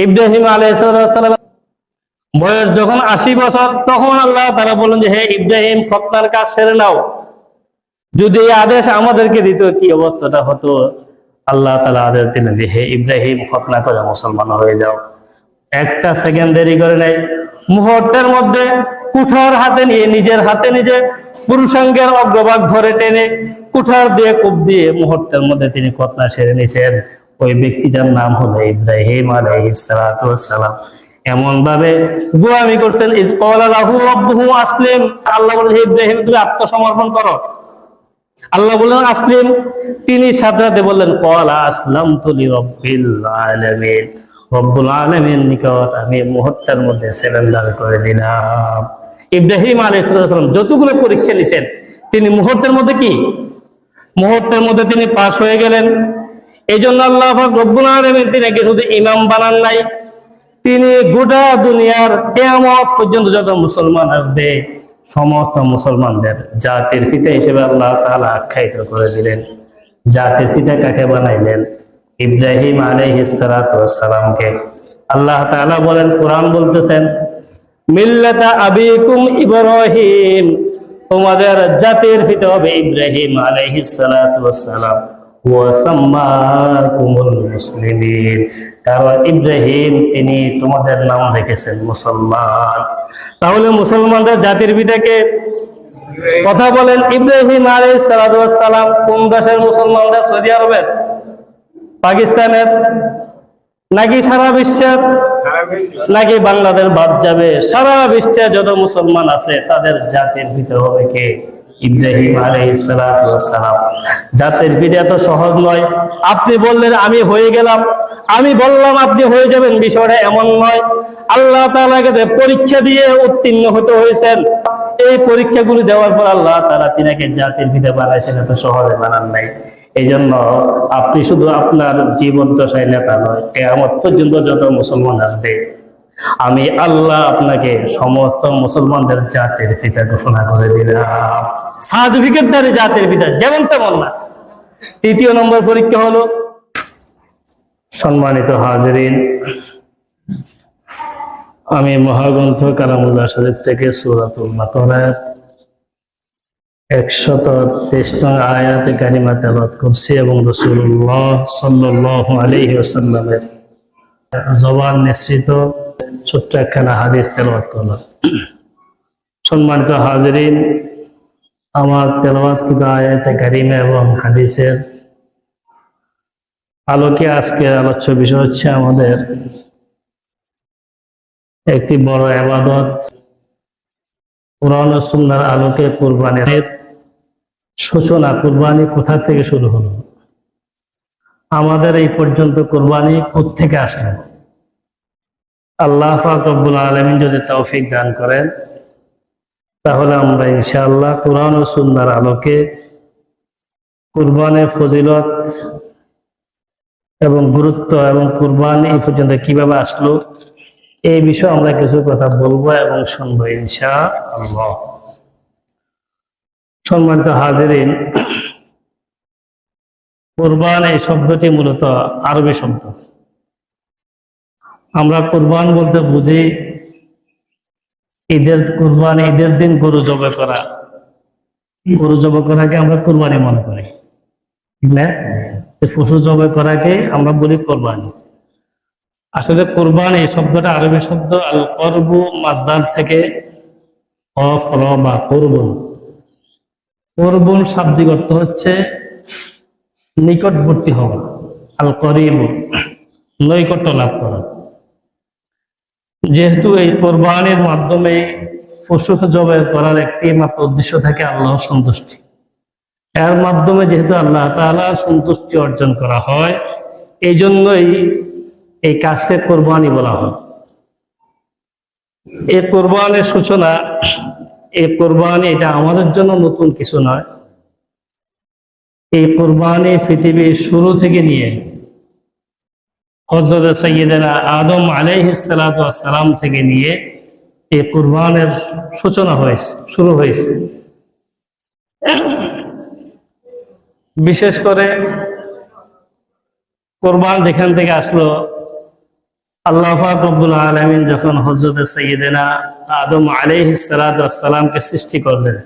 ইব্রাহিম আলাইহিস সালাম বয়স যখন 80 বছর, তখন আল্লাহ তাআলা বলেন যে হে ইব্রাহিম, খতনার কাজ সেরে নাও। যদি এই আদেশ আমাদেরকে দিত, কি অবস্থাটা হতো। আল্লাহ তাআলা আদেশ দিলেন যে হে ইব্রাহিম, খতনা করে মুসলমান হয়ে যাও। একটা সেকেন্ড দেরি করে নাই, মুহূর্তের মধ্যে কুঠার হাতে নিয়ে, নিজের হাতে নিজে পুরুষাঙ্গের অগ্রভাগ ধরে টেনে কুঠার দিয়ে কূপ দিয়ে মুহূর্তের মধ্যে তিনি খতনা সেরে নিয়েছেন। ওই ব্যক্তিটার নাম হলো ইব্রাহিম আলাইহিস সালাতু ওয়াস সালাম। এমন ভাবে গোলামি করতেন, ইয ক্বালা লাহু রাব্বুহু আসলিম। আল্লাহ বলেন হে ইব্রাহিম, তুমি আত্মসমর্পণ করো। আল্লাহ বললেন আসলিম, তিনি সাথে সাথে বললেন ক্বালা আসলামতু লিরাব্বিল আলামিন। রব্বুল আলামিনের নিকট আমি মুহূর্তের মধ্যে সারেন্ডার করে দিলাম। ইব্রাহিম আলাইহিস সালাম যতগুলো পরীক্ষা নিছেন, তিনি মুহূর্তের মধ্যে মুহূর্তের মধ্যে তিনি পাশ হয়ে গেলেন। এই জন্য আল্লাহ পাক রব্বুল আলামিন তিনাকে শুধু ইমাম বানান নাই, তিনি গোটা দুনিয়ার কিয়ামত পর্যন্ত যত মুসলমান আসবে সমস্ত মুসলমানদের জাতির পিতা হিসেবে আল্লাহ তাআলা আখ্যায়িত করে দিলেন। জাতির পিতা কাকে বানাইলেন? ইব্রাহিম আলাইহিস সালাতু ওয়াস সালামকে। আল্লাহ তাআলা বলেন, কোরআন বলতেছেন, মিল্লাতা আবিকুম ইব্রাহিম, তোমাদের জাতির পিতা হবে ইব্রাহিম আলাইহিস সালাতু ওয়াস সালাম। ওয়া সাম্মাকুমুল মুসলিমিন, কারণ ইব্রাহিম তিনি তোমাদের নাম রেখেছেন মুসলমান। তাহলে মুসলমানদের জাতির পিতাকে কথা বলেন ইব্রাহিম আলাইহিস সালাতু ওয়াস সালাম। কোন দেশের মুসলমানদের? সৌদি আরবের, পাকিস্তানের, নাকি সারা বিশ্বের, নাকি বাংলাদেশ বাদ যাবে? সারা বিশ্বে যত মুসলমান আছে তাদের জাতির পিতা হবে কে? ইব্রাহিম আলাইহিস সালাতু ওয়াস সালাম। জাতির পিতা তো সহজ নয়। আপনি বললেন আমি হয়ে গেলাম, আমি বললাম আপনি হয়ে যাবেন, বিষয়টা এমন নয়। আল্লাহ তাআলার কাছে পরীক্ষা দিয়ে উত্তীর্ণ হতে হয়েছেন। এই পরীক্ষাগুলি দেওয়ার পর আল্লাহ তাআলা তিনাকে জাতির পিতা বানাইছেন, এত সহজে বানান নাই। এই জন্য আপনি শুধু আপনার জীবন দশায় নেতা নয়, কিয়ামত পর্যন্ত যত মুসলমান আসবে আমি আল্লাহ আপনাকে সমস্ত মুসলমানদের জাতির পিতা ঘোষণা করে দিলাম। সার্টিফিকেটধারী জাতির পিতা, যেমন তেমন না। তৃতীয় নম্বর পরীক্ষা হলো, সম্মানিত হাজিরিন, আমি মহাগ্রন্থ কালামুল্লাহ শরীফ থেকে সূরাতুল বাকারার 123 নং আয়াতে কারিমা তেলাওয়াত করছি এবং রাসূলুল্লাহ সাল্লাল্লাহু আলাইহি ওয়াসাল্লামের জবান নিঃসৃত ছোট্ট একখানা হাদিস তেলাওয়াত করলাম। সম্মানিত হাজিরিন, আমার তেলাওয়াতকৃত আয়াতে কারিমা এবং হাদিসের আলোকে আজকের আলোচ্য বিষয় হচ্ছে আমাদের একটি বড় ইবাদত, কুরআন ও সুন্নাহর আলোকে কুরবানির সূচনা। কুরবানি কোথা থেকে শুরু হলো? আমাদের এই পর্যন্ত কুরবানি কোত্থেকে আসলো? আল্লাহ পাক রব্বুল আলামিন যদি তৌফিক দান করেন, তাহলে আমরা ইনশাআল্লাহ কুরআন ও সুন্নাহর আলোকে কুরবানির ফজিলত এবং গুরুত্ব এবং কুরবানি এই পর্যন্ত কিভাবে আসলো এই বিষয়ে আমরা কিছু কথা বলবো এবং শুনবো ইনশাআল্লাহ। সম্মানিত হাজিরিন, কুরবান এই শব্দটি মূলত আরবি শব্দ। আমরা কুরবান বলতে বুঝি ঈদের কুরবান, ঈদের দিন গরু জবাই করা। গরু জবাই করাকে আমরা কুরবানি মনে করি, ঠিক না? পশু জবাই করাকে আমরা বলি কুরবানি। আসলে কুরবান এই শব্দটা আরবি শব্দ আল করবু মাজদার থেকে বা কুরবুন। কুরবুন শাব্দিক অর্থ হচ্ছে নিকটবর্তী হওয়া, আল করিব নৈকট্য লাভ করা। যেহেতু এই কুরবানির মাধ্যমে পশু জবাই করার একটি মাত্র উদ্দেশ্য থাকে আল্লাহর সন্তুষ্টি, এর মাধ্যমে যেহেতু আল্লাহ তাআলার সন্তুষ্টি অর্জন করা হয়, এই জন্যই এই কাজকে কুরবানি বলা হয়। এই কুরবানির সূচনা, এই কুরবানি এটা আমাদের জন্য নতুন কিছু নয়। এই কুরবানি পৃথিবীর শুরু থেকে নিয়ে হযরত সাইয়্যিদানা আদম আলাইহিস সালাতু ওয়াস সালাম থেকে নিয়ে এই কুরবানের সূচনা হয়েছে, শুরু হয়েছে। বিশেষ করে কুরবান যেখান থেকে আসলো, আল্লাহ পাক রব্বুল আলামিন যখন হযরত সাইয়্যিদানা আদম আলাইহিস সালাতু ওয়াস সালামকে সৃষ্টি করলেন,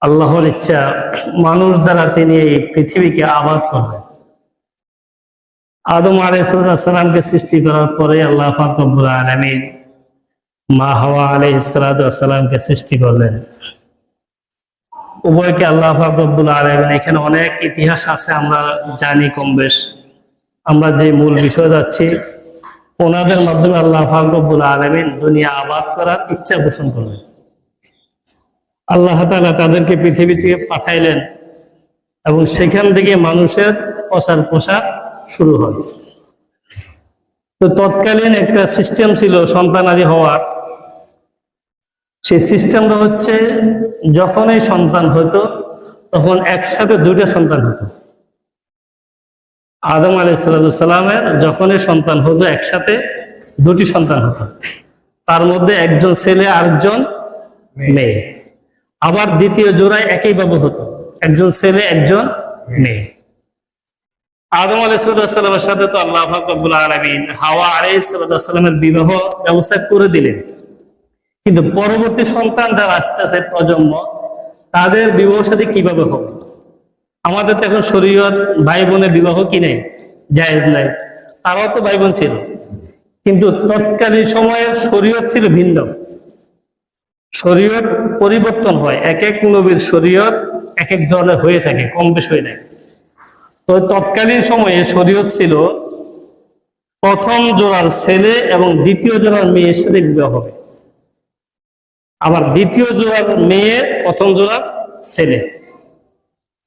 আল্লাহর ইচ্ছা মানুষ দ্বারা তিনি এই পৃথিবীকে আবাদ করবেন। আদম আলাইহিস সালামকে সৃষ্টি করার পরে আল্লাহ পাক রব্বুল আলামিন মা হাওয়া আলাইহিস সালাতু ওয়াস সালামকে সৃষ্টি করলেন। উভয়কে আল্লাহ পাক রব্বুল আলামিন, এখানে অনেক ইতিহাস আছে আমরা জানি কম বেশ, আমরা যে মূল বিষয় যাচ্ছি ওনাদের মাধ্যমে আল্লাহ পাক রব্বুল আলামিন দুনিয়া আবাদ করার ইচ্ছা পোষণ করলেন। আল্লাহ তাআলা তাদেরকে পৃথিবী থেকে পাঠাইলেন এবং সেখান থেকে মানুষের প্রচার প্রসার শুরু হয়। তো তৎকালীন একটা সিস্টেম ছিল সন্তানাদি হওয়ার। সেই সিস্টেমটা হচ্ছে যখনই সন্তান হতো তখন একসাথে দুইটা সন্তান হতো। আদম আলাইহিস সালামের যখনই সন্তান হতো একসাথে দুটি সন্তান হতো, তার মধ্যে একজন ছেলে আরেকজন মেয়ে। আবার দ্বিতীয় জোড়ায় একইভাবে হতো, একজন ছেলে একজন মেয়ে। আদম আলাইহিস সালামের সাথে তো আল্লাহ পাক রব্বুল আলামিন হাওয়া আলাইহিস সালামের বিবাহ ব্যবস্থা করে দিলেন, কিন্তু পরবর্তী সন্তান যারা আসতেছে প্রজন্ম, তাদের বিবাহ সাথে কিভাবে হবে? আমাদের তো এখন শরীয়ত ভাই বোনের বিবাহ কি নেই, জায়েজ নাই। তারাও তো ভাই বোন ছিল, কিন্তু তৎকালীন সময়ের শরীয়ত ছিল ভিন্ন। শরীয়ত পরিবর্তন হয়, এক এক নবীর শরীয়ত এক এক ধরনের হয়ে থাকে, কম বেশ হয়ে থাকে। তো তৎকালীন সময়ে শরীয়ত ছিল প্রথম জোড়ার ছেলে এবং দ্বিতীয় জোড়ার মেয়ের সাথে বিবাহ হবে, আবার দ্বিতীয় জোড়ার মেয়ে প্রথম জোড়ার ছেলে।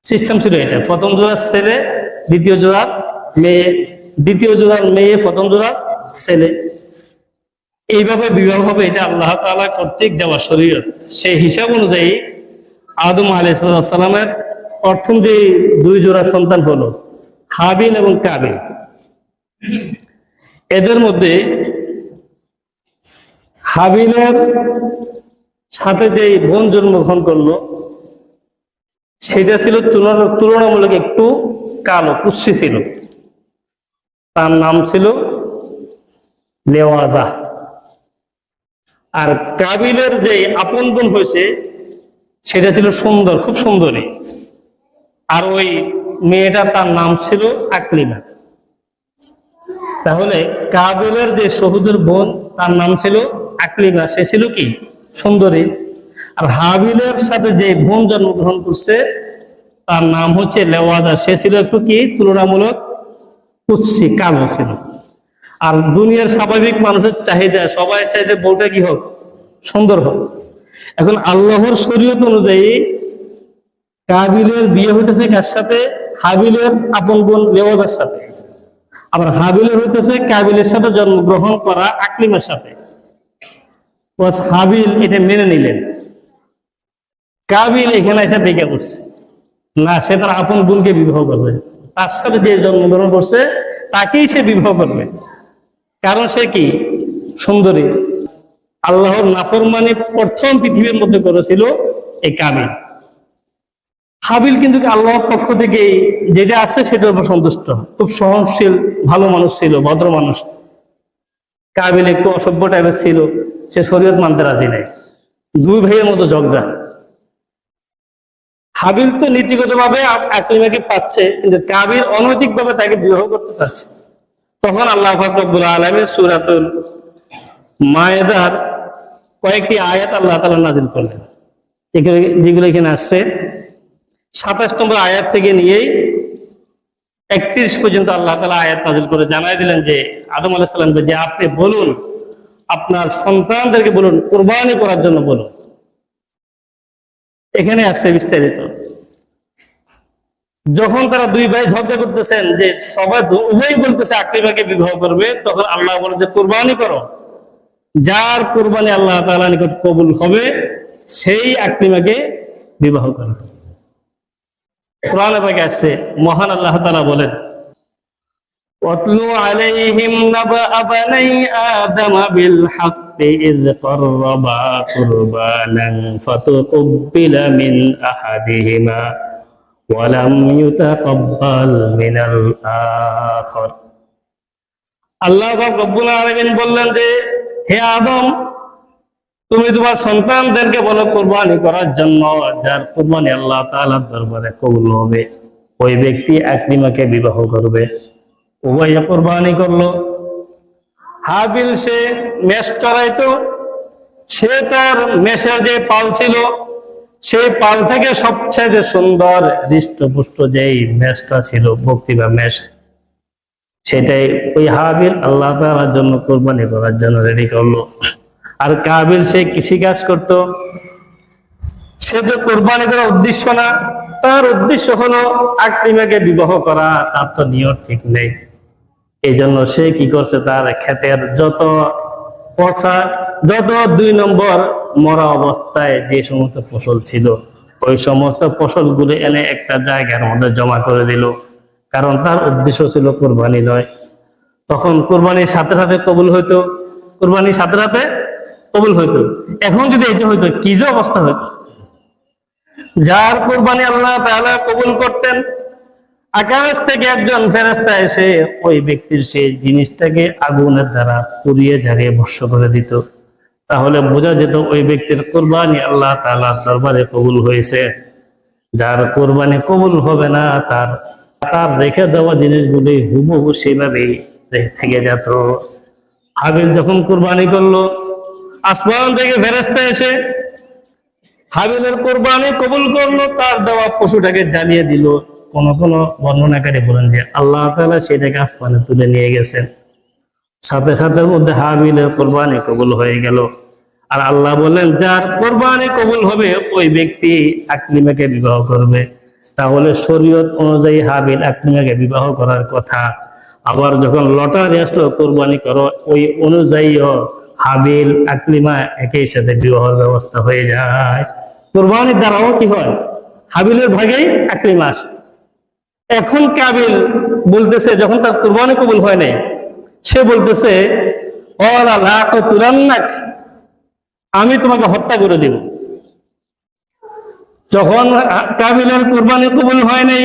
সিস্টেম ছিল এটা, প্রথম জোড়ার ছেলে দ্বিতীয় জোড়ার মেয়ে, দ্বিতীয় জোড়ার মেয়ে প্রথম জোড়ার ছেলে, এইভাবে বিবাহ হবে। এটা আল্লাহ তাআলা কর্তৃক দেওয়া শরীয়ত। সেই হিসাব অনুযায়ী আদম আলাইহিস সালামের প্রথম যে দুই জোড়া সন্তান হলো হাবিল এবং কাবিল, এদের মধ্যে হাবিলের সাথে যে বোন জন্মগ্রহণ করলো সেটা ছিল তুলনামূলক একটু কালো কুৎসি ছিল, তার নাম ছিল লেওয়াজা। আর কাবিলের যে আপন বোন হয়েছে সেটা ছিল সুন্দর, খুব সুন্দরী, আর ওই মেয়েটা তার নাম ছিল আকলিমা। তাহলে কাবিলের যে সহোদর বোন তার নাম ছিল আকলিমা, সে ছিল কি সুন্দরী। আর হাবিলের সাথে যে বোন জন্মগ্রহণ করছে তার নাম হচ্ছে লেওয়াজা, সে ছিল একটু কি তুলনামূলক কুৎসি, কালো ছিল। আর দুনিয়ার স্বাভাবিক মানুষের চাহিদা, সবাই চাইতে বউটা কি হোক, সুন্দর হোক। এখন আল্লাহর শরীয়ত অনুযায়ী কাবিলের বিয়ে হইতেছে কার সাথে? হাবিলের আপন বোন লেওয়াজার সাথে। আবার হাবিলের হইতেছে কাবিলের সাথে জন্মগ্রহণ করা আকলিমার সাথে। হাবিল এটা মেনে নিলেন, কাবিল এখানে এসে বেঁকে করছে না, সে তার আপন বোনকে বিবাহ করবে, তার সাথে যে জন্মগ্রহণ করছে তাকেই সে বিবাহ করবে, কারণ সে কি সুন্দরী। আল্লাহর নাফরমানি প্রথম পৃথিবীর মধ্যে করেছিল এই কাবিল। হাবিল কিন্তু আল্লাহর পক্ষ থেকে যেটা আসছে সেটার উপর সন্তুষ্ট, খুব সহনশীল ভালো মানুষ ছিল, ভদ্র মানুষ। কাবিল একটু অসভ্য টাইপের ছিল, সে শরীয়ত মানতে রাজি নাই। দুই ভাইয়ের মতো ঝগড়া। হাবিল তো নীতিগত ভাবে আকলিমাকে পাচ্ছে, কিন্তু কাবিল অনৈতিক ভাবে তাকে বিবাহ করতে চাচ্ছে। তখন আল্লাহ পাক রব্বুল আলামিন সূরাতুল মায়েদার কয়েকটি আয়াত আল্লাহ তাআলা নাযিল করলেন, যেগুলো এখানে আসছে 27 নম্বর আয়াত থেকে নিয়েই 31 পর্যন্ত আল্লাহ তাআলা আয়াত নাযিল করে জানাই দিলেন যে আদম আলাইহিস সালামকে যে আপনি বলুন, আপনার সন্তানদেরকে বলুন কুরবানি করার জন্য বলুন। এখানে আসছে বিস্তারিত। যখন তারা দুই ভাই ঝগড়া করতেছেন যে সবাই উভয়ই বলতেছে আকলিমাকে বিবাহ করবে, তখন আল্লাহ বলেন যে কুরবানি করো, যার কুরবানি আল্লাহ তাআলার নিকট কবুল হবে সেই আকলিমাকে বিবাহ করবে। কোরআনে পাকে আসছে, মহান আল্লাহ তাআলা বলেন, ওয়াতলু আলাইহিম নাবা বানি আদম বিল হাক্কি ইয ক্বাররাবা কুরবানান ফাতুকবিলা মিন আহাদিহিমা ওয়া লাম ইউতাকাব্বাল মিনাল আখার। আল্লাহ পাক রব্বুল আলামিন বললেন যে হে আদম, তুমি তোমার সন্তানদেরকে বলো কুরবানি করার জন্য, যার কুরবানি আল্লাহ তাআলার দরবারে কবুল হবে ওই ব্যক্তি আকলিমাকে বিবাহ করবে। উভয়ে কুরবানি করলো। হাবিল সে মেষ চড়াইতো, সে তার মেষের যে পাল ছিল সেই পাল থেকে সবচেয়ে সুন্দর হৃষ্টপুষ্ট যেই মেষটা ছিল, বকরি বা মেষ, সেটাই ওই হাবিল আল্লাহ তাআলার জন্য কুরবানি করার জন্য রেডি করলো। আর কাবিল সে কৃষিকাজ করত, সে তো কোরবানি করার উদ্দেশ্য না, তার উদ্দেশ্য হলো আকলিমাকে বিবাহ করা, তার তো নিয়ত ঠিক নেই। এই জন্য সে কি করছে, তার ক্ষেতের যত পচা, যত 2 নম্বর মরা অবস্থায় যে সমস্ত ফসল ছিল ওই সমস্ত ফসলগুলো এনে একটা জায়গার মধ্যে জমা করে দিল, কারণ তার উদ্দেশ্য ছিল কোরবানি নয়। তখন কোরবানির সাথে সাথে কবুল হইতো, কোরবানির সাথে সাথে কবুল হইতো। এখন যদি এটা হইতো কি যে অবস্থা হইতো। যার কোরবানি আল্লাহ তাআলা কবুল করতেন, আকাশ থেকে একজন ফেরেশতা এসে ওই ব্যক্তির সেই জিনিসটাকে আগুনের দ্বারা পুড়িয়ে জ্বালিয়ে ভস্ম করে দিত। তাহলে বোঝা যেত ওই ব্যক্তির কোরবানি আল্লাহ তাআলার দরবারে কবুল হয়েছে। যার কোরবানি কবুল হবে না, তার রেখে দেওয়া জিনিসগুলি হুবহু সেইভাবেই থেকে যেত। হাবিল যখন কোরবানি করলো, আসমান থেকে ফেরেশতা এসে হাবিলের কোরবানি কবুল করলো, তার দেওয়া পশুটাকে জ্বালিয়ে দিল। কোন কোন বর্ণনাকারী বলেন যে আল্লাহ তাআলা সেটাকে আসমানে তুলে নিয়ে গেছেন, সাথে সাথে মধ্যে হাবিলের কোরবানি কবুল হয়ে গেল। আর আল্লাহ বলেন যার কোরবানি কবুল হবে ওই ব্যক্তি আকলিমাকে বিবাহ করবে। তাহলে শরীয়ত অনুযায়ী হাবিল আকলিমাকে বিবাহ করার কথা। আবার যখন লটারি আসলো কোরবানি করো, ওই অনুযায়ীও হাবিল আকলিমা একই সাথে বিবাহের ব্যবস্থা হয়ে যায়। কোরবানির দ্বারাও কি হয়, হাবিলের ভাগেই আকলিমা আসে। এখন কাবিল বলতেছে, যখন তার কোরবানি কবুল হয় নাই, সে বলতেছে আমি তোমাকে হত্যা করে দিব। যখন কাবিলের কোরবানি কবুল হয় নাই,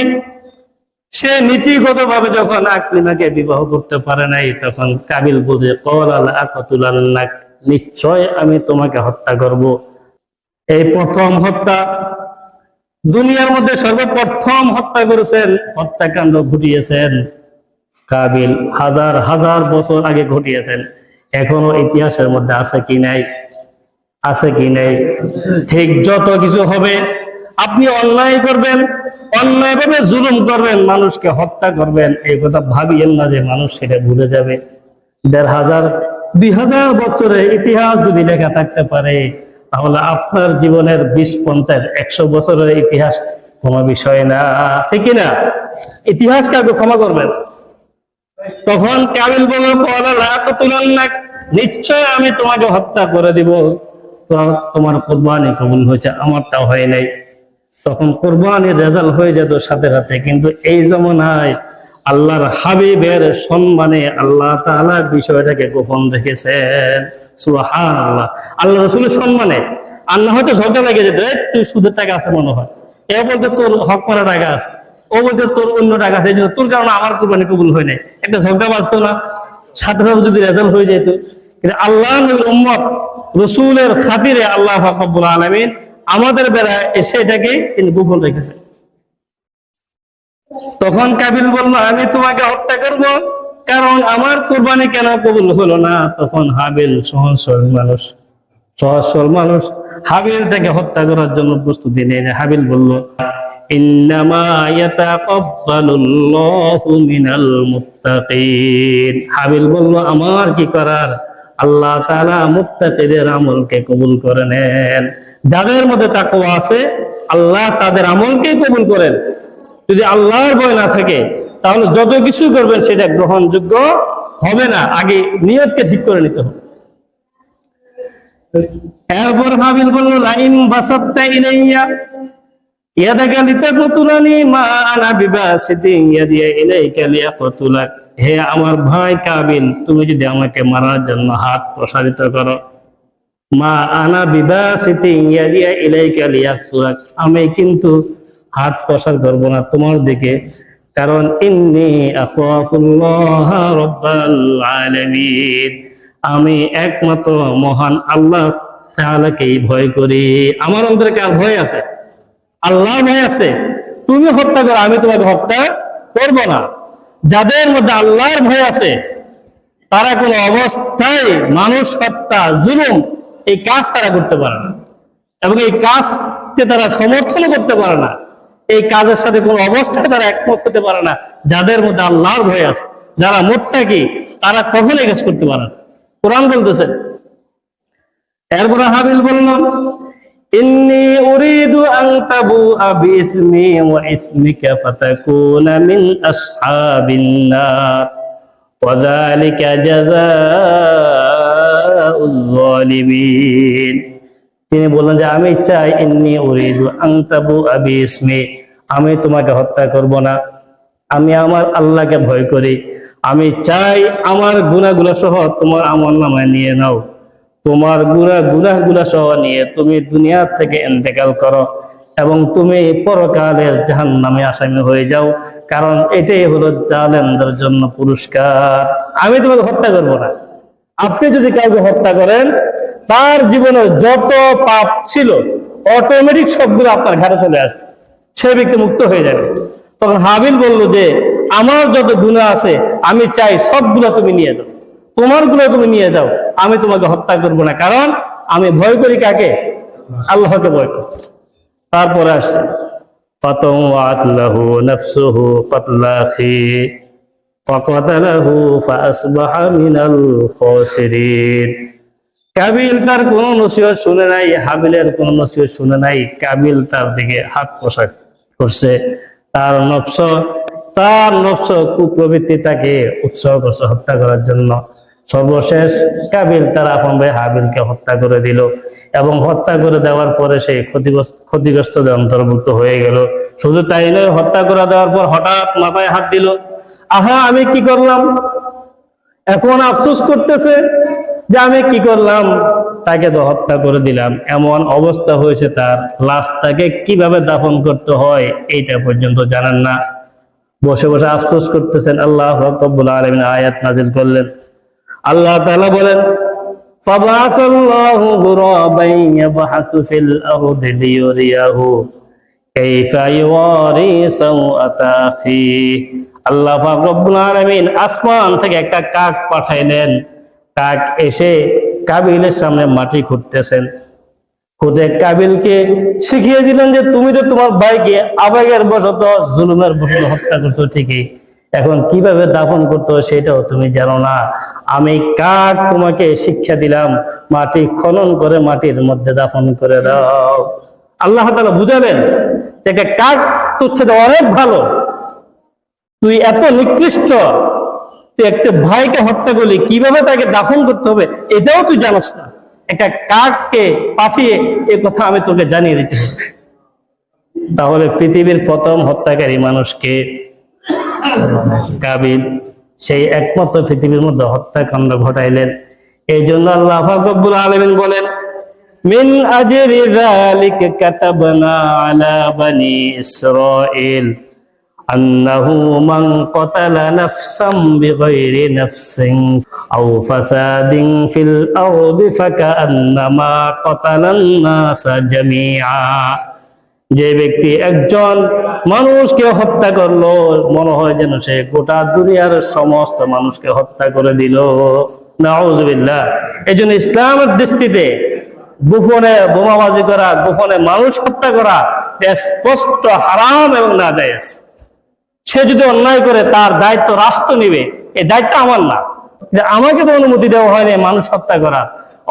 সে নীতিগত ভাবে যখন আকলিমাকে বিবাহ করতে পারে নাই, তখন কাবিল বলছে নিশ্চয় আমি তোমাকে হত্যা করব। এই প্রথম হত্যা, দুনিয়ার মধ্যে সর্বপ্রথম হত্যা করেছেন, হত্যাকাণ্ড ঘটিয়েছেন কাবিল, হাজার হাজার বছর আগে ঘটিয়েছেন। এখনো ইতিহাসের মধ্যে আছে কি নাই, আছে কি নাই? ঠিক যত কিছু হবে, আপনি অন্যায় করবেন, অন্যায়ভাবে জুলুম করবেন, মানুষকে হত্যা করবেন, এই কথা ভাবিয়েন না যে মানুষ সেটা ভুলে যাবে। 1500 2000 বছরের ইতিহাস যদি লেখা থাকতে পারে, তাহলে আপনার জীবনের 20 50 100 বছরের ইতিহাস কোনো বিষয় না, ঠিক না? ইতিহাস কাউকে ক্ষমা করবেন। তখন কাবিল বলল নিশ্চয় আমি তোমাকে হত্যা করে দিব। তোমার কোরবানি কবুল হয়েছে, আমারটাও হয় নাই। তখন কোরবানির রেজাল্ট হয়ে যেত সাথে সাথে। কিন্তু এই জমানায় আল্লাহর হাবিবের সম্মানে আল্লাহ তাআলা বিষয়টাকে গোপন রেখেছেন। সুবহানাল্লাহ। আল্লাহ রাসূলের সম্মানে আল্লাহ হয়তো ঝগড়া লেগে যেত, তুই সুদের টাকা আছে মনে হয়, এ বলতে তোর হক মারা টাকা আছে, ও বলতে তোর অন্য টাকা আছে, তোর কারণে আমার কোরবানি কবুল হয় নাই, একটা ঝগড়া বাঁচতো না, সাথে সাথে যদি রেজাল্ট হয়ে যেত। কিন্তু আল্লাহ উম্মত রসুলের খাতিরে আল্লাহ পাক রব্বুল আলামিন আমাদের বেলায় এসে এটাকে তিনি গোপন রেখেছেন। তখন কাবিল বলল আমি তোমাকে হত্যা করব, কারণ আমার কোরবানি কেন কবুল হলো না? তখন হাবিল সহজ সরল মানুষ হাবিল থেকে হত্যা করার জন্য প্রস্তুতি নেয়। হাবিল বলল ইন্নামা ইয়াতাকাব্বালুল্লাহু মিনাল মুত্তাকিন। হাবিল বলল আমার কি করার, আল্লাহ তাআলা মুত্তাকিদের আমলকে কবুল করে নেন। যাদের মধ্যে তাকওয়া আছে আল্লাহ তাদের আমলকে কবুল করেন। যদি আল্লাহর ভয় না থাকে তাহলে যত কিছু করবেন সেটা গ্রহণযোগ্য হবে না। আগে নিয়তকে ঠিক করে নিতে হবে। এরপর হাবিল বলল লাইন বাসাত্তা ইলাইয়া ইয়াদাকা লিতাকতুলানি মা আনা বিবাসিতিন ইয়াদিয়া ইলাইকা লিয়াকতুলাক। হে আমার ভাই কাবিল, তুমি যদি আমাকে মারার জন্য হাত প্রসারিত করো, মা আনা বিবাসিতিন ইয়াদিয়া ইলাইকা লিয়াকতুলাক, আমি কিন্তু হাত প্রসার করব না তোমার দিকে, কারণ ইন্নী আখাফুল্লাহ রাব্বাল আলামিন, আমি একমাত্র মহান আল্লাহ তাআলাকেই ভয় করি। আমার অন্তরে কার ভয় আছে? আল্লাহর ভয় আছে। তুমি হত্যা করো, আমি তোমাকে হত্যা করব না। যাদের মধ্যে আল্লাহর ভয় আছে তারা কোন অবস্থায় মানুষ হত্যা, জুলুম এই কাজ তারা করতে পারে না, এবং এই কাজকে তারা সমর্থন করতে পারে না। এই কাজের সাথে কোন অবস্থায় তারা একমত হতে পারে না। যাদের মধ্যে আল্লাহর ভয় আছে, যারা মুত্তাকি, তারা কখনোই কাজ করতে পারে না। কোরআন বলতেছে। এরপরে হাবিল বলল, ইন্নী উরিদু আন তাবুআ বিইসমি ওয়া ইসমিকা ফাতাকুনা মিন আসহাবিন নার ওয়া যালিকা জাযাউয যালিমিন। তিনি বললেন যে আমি চাই, ইন্নী উরিদু আন তাবুআ বিইসমি, আমি তোমাকে হত্যা করব না, আমি আমার আল্লাহকে ভয় করি। আমি চাই আমার গুনাহগুলো সহ তোমার আমলনামায় নিয়ে নাও, তোমার গুনাহগুলো সহ নিয়ে তুমি দুনিয়া থেকে ইন্তেকাল করো এবং তুমি পরকালের জাহান্নামে আসামি হয়ে যাও, কারণ এটাই হলো জালেমদের জন্য পুরস্কার। আমি তোমাকে হত্যা করব না। আপনি যদি কাউকে হত্যা করেন, তার জীবনে যত পাপ ছিল অটোমেটিক সবগুলো আপনার ঘাড়ে চলে আসবে, সে ব্যক্তি মুক্ত হয়ে যাবে। তখন হাবিল বলল যে আমার যত গুনাহ আছে আমি চাই সবগুলো তুমি নিয়ে যাও, তোমার গুলো তুমি নিয়ে যাও, আমি তোমাকে হত্যা করব না, কারণ আমি ভয় করি কাকে? আল্লাহকে ভয় করি। তারপরে আসছে ফাতাওয়াত লাহু নাফসুহু কাতলা আখি ফাকাতালাহু ফাআসবাহা মিনাল খাসিরিন। কাবিল তার কোনো নসিহত শুনে নাই, হাবিলের কোনো নসিহত শুনে নাই। কাবিল তার দিকে হাত পোশাক করছে, তার নফস কুপ্রবৃত্তি তাকে উৎসাহ করছে হত্যা করার জন্য। সর্বশেষ কাবিল তার আপন ভাই হাবিলকে হত্যা করে দিল, এবং হত্যা করে দেওয়ার পরে সেই ক্ষতিগ্রস্তদের অন্তর্ভুক্ত হয়ে গেল। শুধু তাই নয়, হত্যা করে দেওয়ার পর হঠাৎ মাথায় হাত দিল, আহা আমি কি করলাম। এখন আফসোস করতেছে যে আমি কি করলাম, তাকে তো হত্যা করে দিলাম। এমন অবস্থা হয়েছে তার, লাশটাকে কিভাবে দাফন করতে হয় এইটা পর্যন্ত জানেন না। বসে বসে আফসোস করতেছেন। আল্লাহ রাব্বুল আলামিন আয়াত নাযিল করলেন। আল্লাহ তাআলা বলেন, ফাবাআসাল্লাহু গুরাবান ইয়াবহাসু ফিল আরদি লিয়ুরিয়াহু কাইফা ইওয়ারি সাওআতা আখিহি। আল্লাহ পাক রব্বুল আলামিন আসমান থেকে একটা কাক পাঠাইলেন। কাক এসে কাবিলের সামনে মাটি খুঁড়তেছেন। খুঁড়ে কাবিলকে শিখিয়ে দিলেন যে তুমি তো তোমার ভাইকে আবেগের বশত, জুলুমের বশত হত্যা করছো ঠিকই, এখন কিভাবে দাফন করতে হয় সেটাও তুমি জানো না। আমি কাক তোমাকে শিক্ষা দিলাম, মাটি খনন করে মাটির মধ্যে দাফন করে দাও। আল্লাহ তাআলা বুঝালেন যে কাক তোর সাথে অনেক ভালো, তুই এত নিকৃষ্ট, তুই একটা ভাইকে হত্যা করলি, কিভাবে তাকে দাফন করতে হবে এটাও তুই জানাস না। একটা কাককে পাঠিয়ে এ কথা আমি তোকে জানিয়ে দিচ্ছি। তাহলে পৃথিবীর প্রথম হত্যাকারী মানুষকে কাবিল, সেই একমাত্র পৃথিবীর মধ্যে হত্যাকাণ্ড ঘটাইলেন। এই জন্য আল্লাহ পাক রব্বুল আলামিন বলেন, মিন আজরি যালিকা কাতাবনা আলা বানি ইসরাঈল أنه من قتل نفسا بغير نفس أو فساد في الأرض فكأنما قتل الناس جميعا। যে ব্যক্তি একজন মানুষকে হত্যা করলো, মনে হয় যেন সে গোটা দুনিয়ার সমস্ত মানুষকে হত্যা করে দিল। নাউযুবিল্লাহ। এই জন্য ইসলামের দৃষ্টিতে গোপনে বোমাবাজি করা, গোপনে মানুষ হত্যা করা স্পষ্ট হারাম এবং নাজায়েজ। সে যদি অন্যায় করে তার দায়িত্ব রাষ্ট্র নিবে, এই দায়িত্ব আমার না। আমাকে তো অনুমতি দেওয়া হয়নি মানুষ হত্যা করা।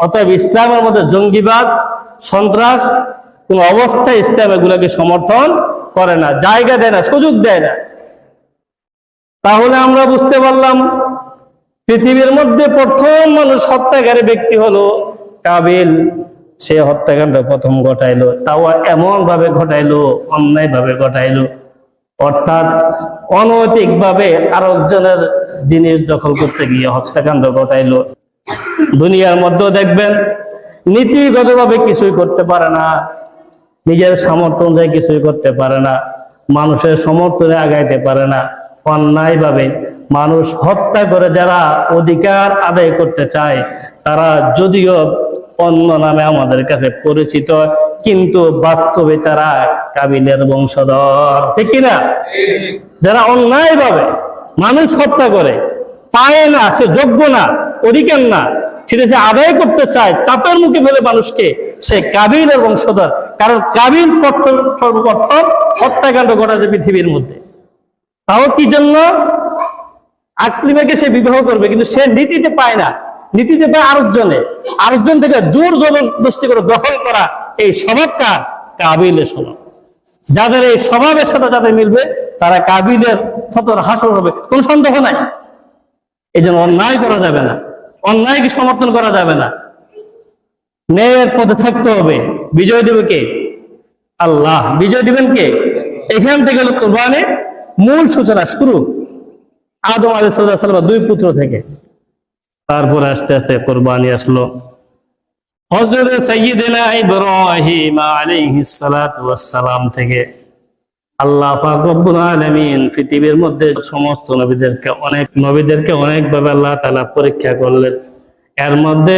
অতএব ইসলামের মধ্যে জঙ্গিবাদ, সন্ত্রাস কোন অবস্থায় ইসলাম এগুলোকে সমর্থন করে না, জায়গা দেয় না, সুযোগ দেয় না। তাহলে আমরা বুঝতে পারলাম পৃথিবীর মধ্যে প্রথম মানুষ হত্যাকারী ব্যক্তি হলো কাবিল। সে হত্যাকাণ্ড প্রথম ঘটাইলো, তাও এমন ভাবে ঘটাইলো, অন্যায় ভাবে ঘটাইলো, অর্থাৎ অনৈতিক ভাবে আরেকজনের জিনিস দখল করতে গিয়ে হত্যাকাণ্ড ঘটাইলো। দুনিয়ার মধ্যে দেখবেন নীতিগতভাবে কিছুই করতে পারে না, নিজের সামর্থ্য অনুযায়ী কিছুই করতে পারে না, মানুষের সমর্থনে আগাইতে পারে না। অন্যায়ভাবে মানুষ হত্যা করে যারা অধিকার আদায় করতে চায়, তারা যদিও অন্য নামে আমাদের কাছে পরিচিত, কিন্তু বাস্তবে তারা কাবিলের বংশধর, ঠিক কিনা? যারা অন্যায়ভাবে মানুষ হত্যা করে, পায় না, সে যোগ্য না, অধিকার না, সেটা সে আদায় করতে চায়, চাপের মুখে ফেলে মানুষকে, সে কাবিলের বংশধর। কারণ কাবিল সর্বপ্রথম হত্যাকাণ্ড ঘটাছে পৃথিবীর মধ্যে। তাও কি জন্য? আকলিমাকে সে বিবাহ করবে, কিন্তু সে নীতিতে পায় না, নীতিতে পায় আরেকজন থেকে জোর জবরদস্তি করে দখল করা। এই স্বভাবটা কাবিলের স্বভাব। যাদের এই স্বভাবের সাথে যাদের মিলবে, তারা কাবিলের ফতর হাসর হবে, কোন সন্দেহ নাই। এই জন্য অন্যায় করা যাবে না, অন্যায়কে সমর্থন করা যাবে না, ন্যায়ের পথে থাকতে হবে। বিজয় দেবে কে? আল্লাহ। বিজয় দিবেন কে? এখান থেকে হলো কুরবানির মূল সূচনা শুরু, আদম আলাইহিস সালাম 2 পুত্র থেকে। তারপরে আস্তে আস্তে কুরবানি আসলো। হযরত সাইয়্যিদিনা ইব্রাহিম আলাইহিস সালাতু ওয়াস সালাম থেকে আল্লাহ পাক রব্বুল আলামিন পৃথিবীর মধ্যে সমস্ত নবীদেরকে অনেকভাবে আল্লাহ তাআলা পরীক্ষা করলেন। এর মধ্যে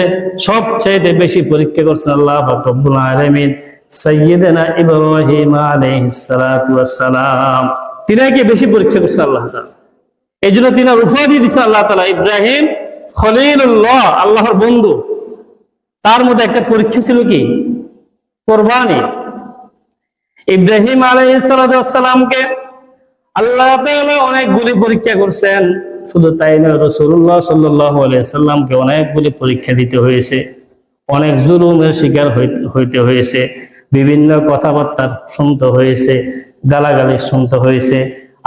সবচেয়ে বেশি পরীক্ষা করছেন আল্লাহ পাক রব্বুল আলামিন সাইয়্যিদিনা ইব্রাহিম আলাইহিস সালাতু ওয়াস সালাম। তিনাকে বেশি পরীক্ষা করছেন আল্লাহ তাআলা। এই জন্য তিনার উপাধি দিয়েছেন আল্লাহ তাআলা ইব্রাহিম খলিলুল্লাহ, আল্লাহর বন্ধু। তার মধ্যে একটা পরীক্ষা ছিল কি? কুরবানি। ইব্রাহিম আলাইহিস সালামকে আল্লাহ তাআলা অনেকগুলি পরীক্ষা করছেন। শুধু তাই নয়, রাসূলুল্লাহ সাল্লাল্লাহু আলাইহি সাল্লামকে অনেকগুলি পরীক্ষা দিতে হয়েছে, অনেক জুলুমের শিকার হইতে হয়েছে, বিভিন্ন কথাবার্তা শুনতে হয়েছে, গালাগালি শুনতে হয়েছে।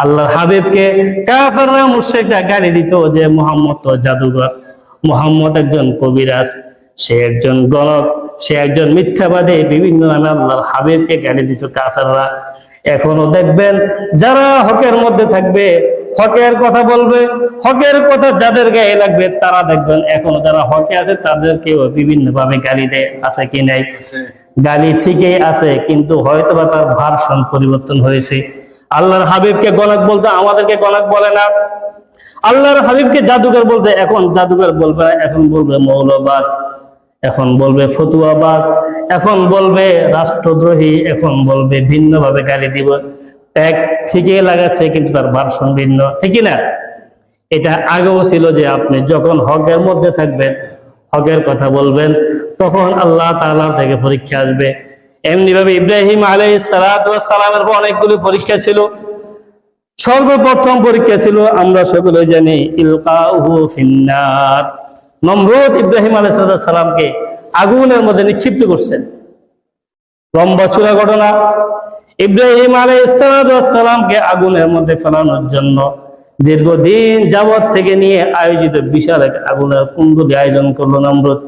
আল্লাহর হাবিবকে কাফেররা মুশরিকরা গালি দিত যে মুহাম্মদ তো জাদুঘর, মুহাম্মদ একজন কবিরাজ, সে একজন গণক, সে একজন মিথ্যাবাদী, বিভিন্ন নামে আল্লাহর হাবিবকে গালি দিত কাফেররা। এখনো দেখবেন যারা হকের মধ্যে থাকবে, হকের কথা বলবে, হকের কথা যাদের গায়ে লাগবে, তারা দেখবেন এখনো যারা হকে আছে তাদেরকেও বিভিন্ন ভাবে গালি দেয়। আছে কি নাই? গালি ঠিকই আছে, কিন্তু হয়তো বা তার ভার্সন পরিবর্তন হয়েছে। আল্লাহর হাবিবকে গণক বলতে আমাদেরকে গণক বলে না, আল্লাহর হাবিবকে জাদুঘর বলতে এখন জাদুঘর বলবে না, এখন বলবে মৌলবাদ, এখন বলবে ফতুয়াবাজ, এখন বলবে রাষ্ট্রদ্রোহী, এখন বলবে ভিন্নভাবে গালি দিব। এক ঠিকই লাগাচ্ছে, কিন্তু তার ভার্সন ভিন্ন, ঠিকই না? এটা আগেও ছিল যে আপনি যখন হকের মধ্যে থাকবেন, হকের কথা বলবেন, তখন আল্লাহ তাআলা থেকে পরীক্ষা আসবে। এমনি ভাবে ইব্রাহিম আলাইহিস সালামের অনেকগুলো পরীক্ষা ছিল। সর্বপ্রথম পরীক্ষা ছিল আমরা সকলে জানি ইলকাউহু ফিন্নার। নমরুদ ইব্রাহিম আলাইহিস সালামকে আগুনের মধ্যে নিক্ষিপ্ত করছেন। লম্বা চূড়া ঘটনা। ইব্রাহিম আলাইহিস সালামকে আগুনের মধ্যে ফেলানোর জন্য দীর্ঘদিন যাবত থেকে নিয়ে আয়োজিত বিশাল এক আগুনের কুণ্ডলী আয়োজন করলো নমরুদ।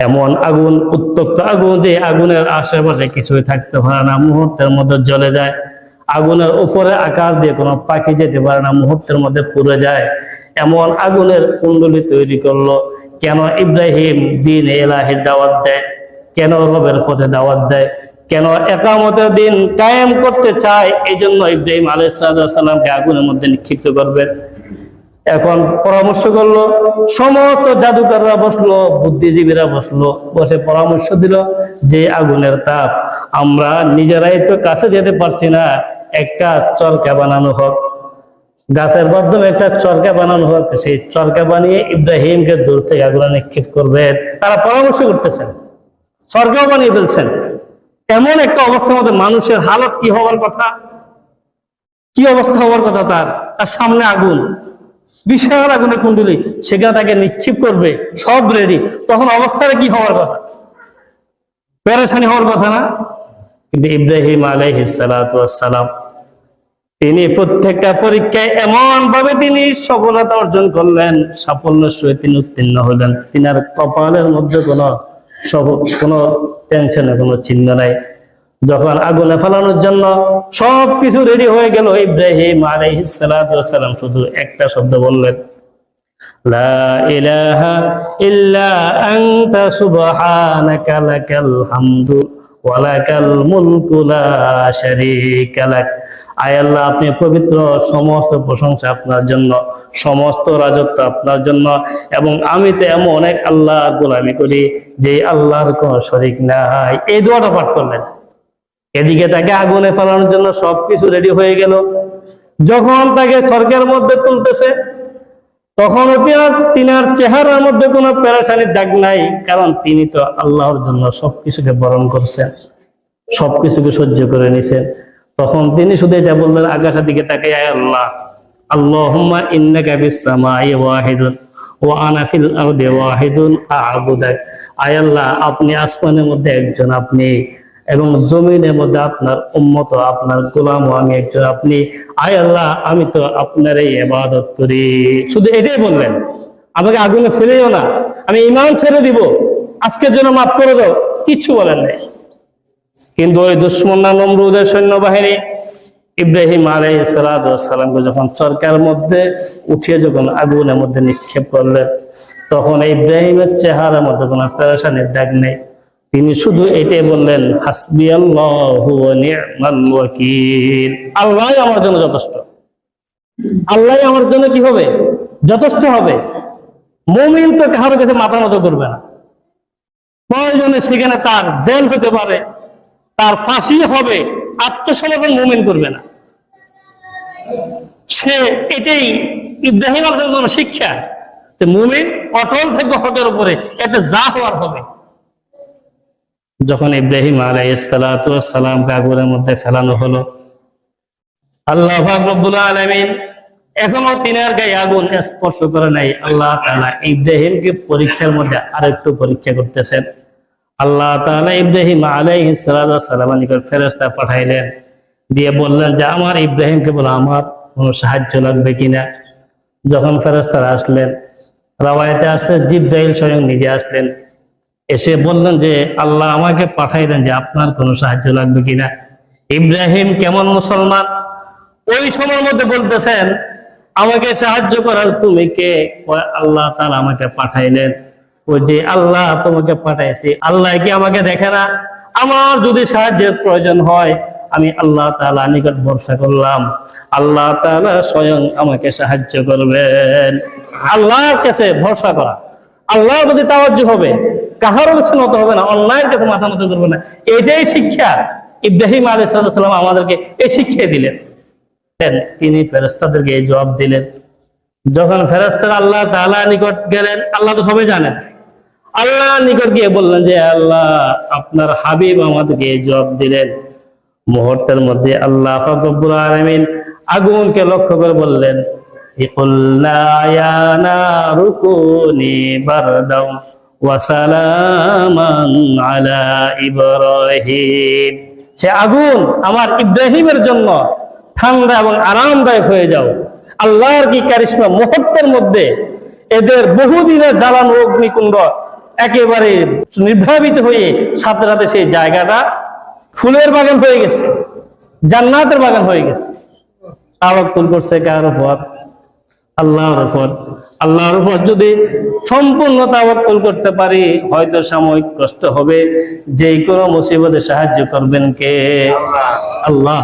এমন আগুন, উত্তপ্ত আগুন, যে আগুনের আশেপাশে কিছুই থাকতে পারে না, মুহূর্তের মধ্যে জ্বলে যায়। আগুনের উপরে আকার দিয়ে কোনো পাখি যেতে পারে না, মুহূর্তের মধ্যে পুড়ে যায়। এমন আগুনের কুণ্ডলী তৈরি করলো। কেন? ইব্রাহিম দিন ইলাহির দাওয়াত দেয়, কেন রবের পথে দাওয়াত দেয়, কেন একামতের দিন কায়েম করতে চায়। এই জন্য ইব্রাহিম আলাইহিস সালামকে আগুনের মধ্যে নিক্ষিপ্ত করবে। এখন পরামর্শ করলো, সমস্ত জাদুকররা বসলো, বুদ্ধিজীবীরা বসলো, বসে পরামর্শ দিল যে আগুনের তাপ, আমরা নিজেরাই তো কাছে যেতে পারছি না, একটা চরকা বানানো হোক, গাছের মাধ্যমে একটা চরকা বানানো হোক। সেই চরকা বানিয়ে ইব্রাহিমকে দূর থেকে আগুনে নিক্ষেপ করবে। তারা পরামর্শ করতেছেন, চরকাও বানিয়ে ফেলছেন। এমন একটা অবস্থার মধ্যে মানুষের হালত কি হওয়ার কথা, কি অবস্থা হওয়ার কথা, তার সামনে আগুন, বিশাল আগুনের কুণ্ডলী, সেখানে তাকে নিক্ষেপ করবে, সব রেডি। তখন অবস্থাটা কি হওয়ার কথা? পেরেশানি হওয়ার কথা না? কিন্তু ইব্রাহিম আলাইহিস সালাম তিনি প্রত্যেকটা পরীক্ষায় এমন ভাবে তিনি সফলতা অর্জন করলেন, সাফল্যের সহিত তিনি উত্তীর্ণ হলেন। তিনার কপালের মধ্যে কোনো টেনশনের কোনো চিহ্ন নাই। যখন আগুনে ফেলানোর জন্য সবকিছু রেডি হয়ে গেল, ইব্রাহিম আলাইহিস সালাম শুধু একটা শব্দ বললেন, লা ইলাহা ইল্লা আনতা সুবহানাকা লাকাল হামদু ওয়ালাকাল মুলকু লা শারীকা লাক। আয় আল্লাহ, আপনি পবিত্র, সমস্ত প্রশংসা আপনার জন্য, সমস্ত রাজত্ব আপনার জন্য, এবং আমি তো এমন অনেক আল্লাহ গোলামি করি যে আল্লাহর কোনো শরীক নাই। এই দোয়াটা পাঠ করলেন। এদিকে তাকে আগুনে ফেলানোর জন্য সবকিছু রেডি হয়ে গেল। যখন তাকে স্বর্গের মধ্যে তুলতেছে, তখন তিনার চেহারার মধ্যে কোনো পেরেশানির দাগ নাই, কারণ তিনি তো আল্লাহর জন্য সবকিছুকে বরণ করছেন, সবকিছুকে সহ্য করে নিছেন। তখন তিনি শুধু এটা বললেন, আকাশের দিকে তাকে, আয় আল্লাহ, আল্লাহুম্মা ইন্নাকা ফিস সামাই ওয়াহিদুন ওয়া আনা ফিল আরদি ওয়াহিদুন আ'বুদাক। আয় আল্লাহ, আপনি আসমানের মধ্যে একজন, আপনি, এবং জমিনের মধ্যে আপনার উম্মত, আপনার গোলাম আমি একজন, আপনি। আয় আল্লাহ, আমি তো আপনারই ইবাদত করি। শুধু এটাই বললেন, আমাকে আগুনে ফেলেও না, আমি ঈমান ছেড়ে দিব, আজকের জন্য মাফ করে দাও, কিছু বলেন নাই। কিন্তু ওই দুশমন নমরুদের সৈন্যবাহিনী ইব্রাহিম আলাইহিস সালামকে যখন চরকার মধ্যে উঠিয়ে যখন আগুনের মধ্যে নিক্ষেপ করলেন, তখন ইব্রাহিমের চেহারার মধ্যে কোনো পেরেশানির দাগ নেই। তিনি শুধু এটাই বললেন, হাসবিয়াল্লাহু ওয়া নি'মাল ওয়াকিল। আল্লাহ আমার জন্য যথেষ্ট, আল্লাহ আমার জন্য কি হবে, যথেষ্ট হবে। মুমিন তো কারোর কাছে মাথা নত করবে না। প্রয়োজনে সেখানে তার জেল হতে পারে, তার ফাঁসি হবে, আত্মসমর্পণ মুমিন করবে না। সে এটাই ইব্রাহিম আলাইহিস সালামের শিক্ষা, যে মুমিন অটল থাকবে হকের উপরে, এতে যা হওয়ার হবে। যখন ইব্রাহিম আলাইহিস সালামকে আগুনের মধ্যে ফেলানো হলো, আল্লাহ পাক রব্বুল আলামিন এখনো তিনার গায়ে আগুন স্পর্শ করে নাই। আল্লাহ তাআলা ইব্রাহিমকে পরীক্ষার মধ্যে আরেকটু পরীক্ষা করতেছেন। আল্লাহ তাআলা ইব্রাহিম আলাইহিস সালাম নিকট ফেরেশতা পাঠাইলেন, দিয়ে বললেন যে আমার ইব্রাহিমকে বলো আমার কোনো সাহায্য লাগবে কিনা। যখন ফেরেশতারা আসলেন, রাওয়ায়াতে আসছে জিবরাইল স্বয়ং নিজে আসলেন, এসে বললেন যে আল্লাহ আমাকে পাঠাইলেন যে আপনার কোনো সাহায্য লাগবে কিনা। ইব্রাহিম কেমন মুসলমান, ওই সময়ের মধ্যে বলতেছেন আমাকে সাহায্য করার তুমি কে? আল্লাহ তাআলা আমাকে পাঠাইলেন। ওই যে আল্লাহ তোমাকে পাঠাইছে, আল্লাহ কি আমাকে দেখে না? আমার যদি সাহায্যের প্রয়োজন হয়, আমি আল্লাহ তাআলা নিকট ভরসা করলাম, আল্লাহ তাআলা স্বয়ং আমাকে সাহায্য করবেন। আল্লাহর কাছে ভরসা করা, আল্লাহর প্রতি তাওয়াজ্জু হবে, কাহারও কাছে নত হবে না, অন্যায়ের কাছে মাথা নত করবে না। এটাই শিক্ষা ইব্রাহিম আলাইহিস সালাম আমাদেরকে এই শিক্ষা দিলেন। তিনি ফেরেশতাদেরকে এই জবাব দিলেন। যখন ফেরেশতারা আল্লাহ তাআলা নিকট গেলেন, আল্লাহ তো সবাই জানেন, আল্লাহ নিকট গিয়ে বললেন যে আল্লাহ আপনার হাবিব আমাদেরকে এই জবাব দিলেন। মুহূর্তের মধ্যে আল্লাহ পাক রব্বুল আলামিন আগুনকে লক্ষ্য করে বললেন, ইকুলনা ইয়া নারু কুনি বারদাও ওয়া সালামান আলা ইব্রাহিম। সে আগুন আমার ইব্রাহিমের জন্য ঠান্ডা এবং আরামদায়ক হয়ে যাও। আল্লাহর কি কারিশমা, মুহূর্তের মধ্যে এদের বহুদিনের জ্বালানো অগ্নিকুণ্ড একেবারে নির্ভাবিত হয়ে সাথে সাথে সেই জায়গাটা ফুলের বাগান হয়ে গেছে, জান্নাতের বাগান হয়ে গেছে। তাওয়াক্কুল করছে কার উপর? আল্লাহর উপর। আল্লাহর উপর যদি সম্পূর্ণ তাওয়াক্কুল করতে পারি, হয়তো সাময়িক কষ্ট হবে, যে কোনো মুসিবতে সাহায্য করবেন কে? আল্লাহ।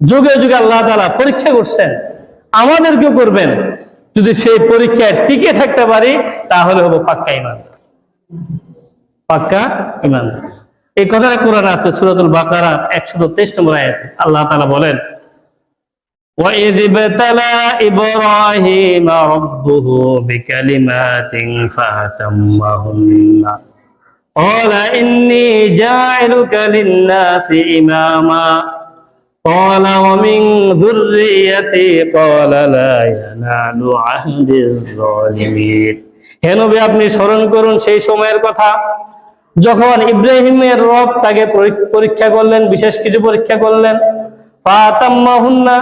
যুগে যুগে আল্লাহ তাআলা পরীক্ষা করছেন, আমাদেরকেও করবেন। যদি সেই পরীক্ষায় টিকে থাকতে পারি, তাহলে হবে পাক্কা ঈমান, পাক্কা ঈমান। এই কথাটা কোরআনে আছে সূরাতুল বাকারা 123 নম্বর আয়াতে। আল্লাহ তাআলা বলেন, وَإِذِ ابْتَلَى إِبْرَاهِيمَ رَبُّهُ بِكَلِمَاتٍ فَأَتَمَّهُنَّ قَالَ إِنِّي جَاعِلُكَ لِلنَّاسِ إِمَامًا قَالَ وَمِنْ ذُرِّيَّتِي قَالَ لَا يَنَالُ عَهْدِ الظَّالِمِينَ। হে নবী, আপনি স্মরণ করুন সেই সময়ের কথা যখন ইব্রাহিমের রব তাকে পরীক্ষা করলেন, বিশেষ কিছু পরীক্ষা করলেন। ফাতাম্মাহুন্না,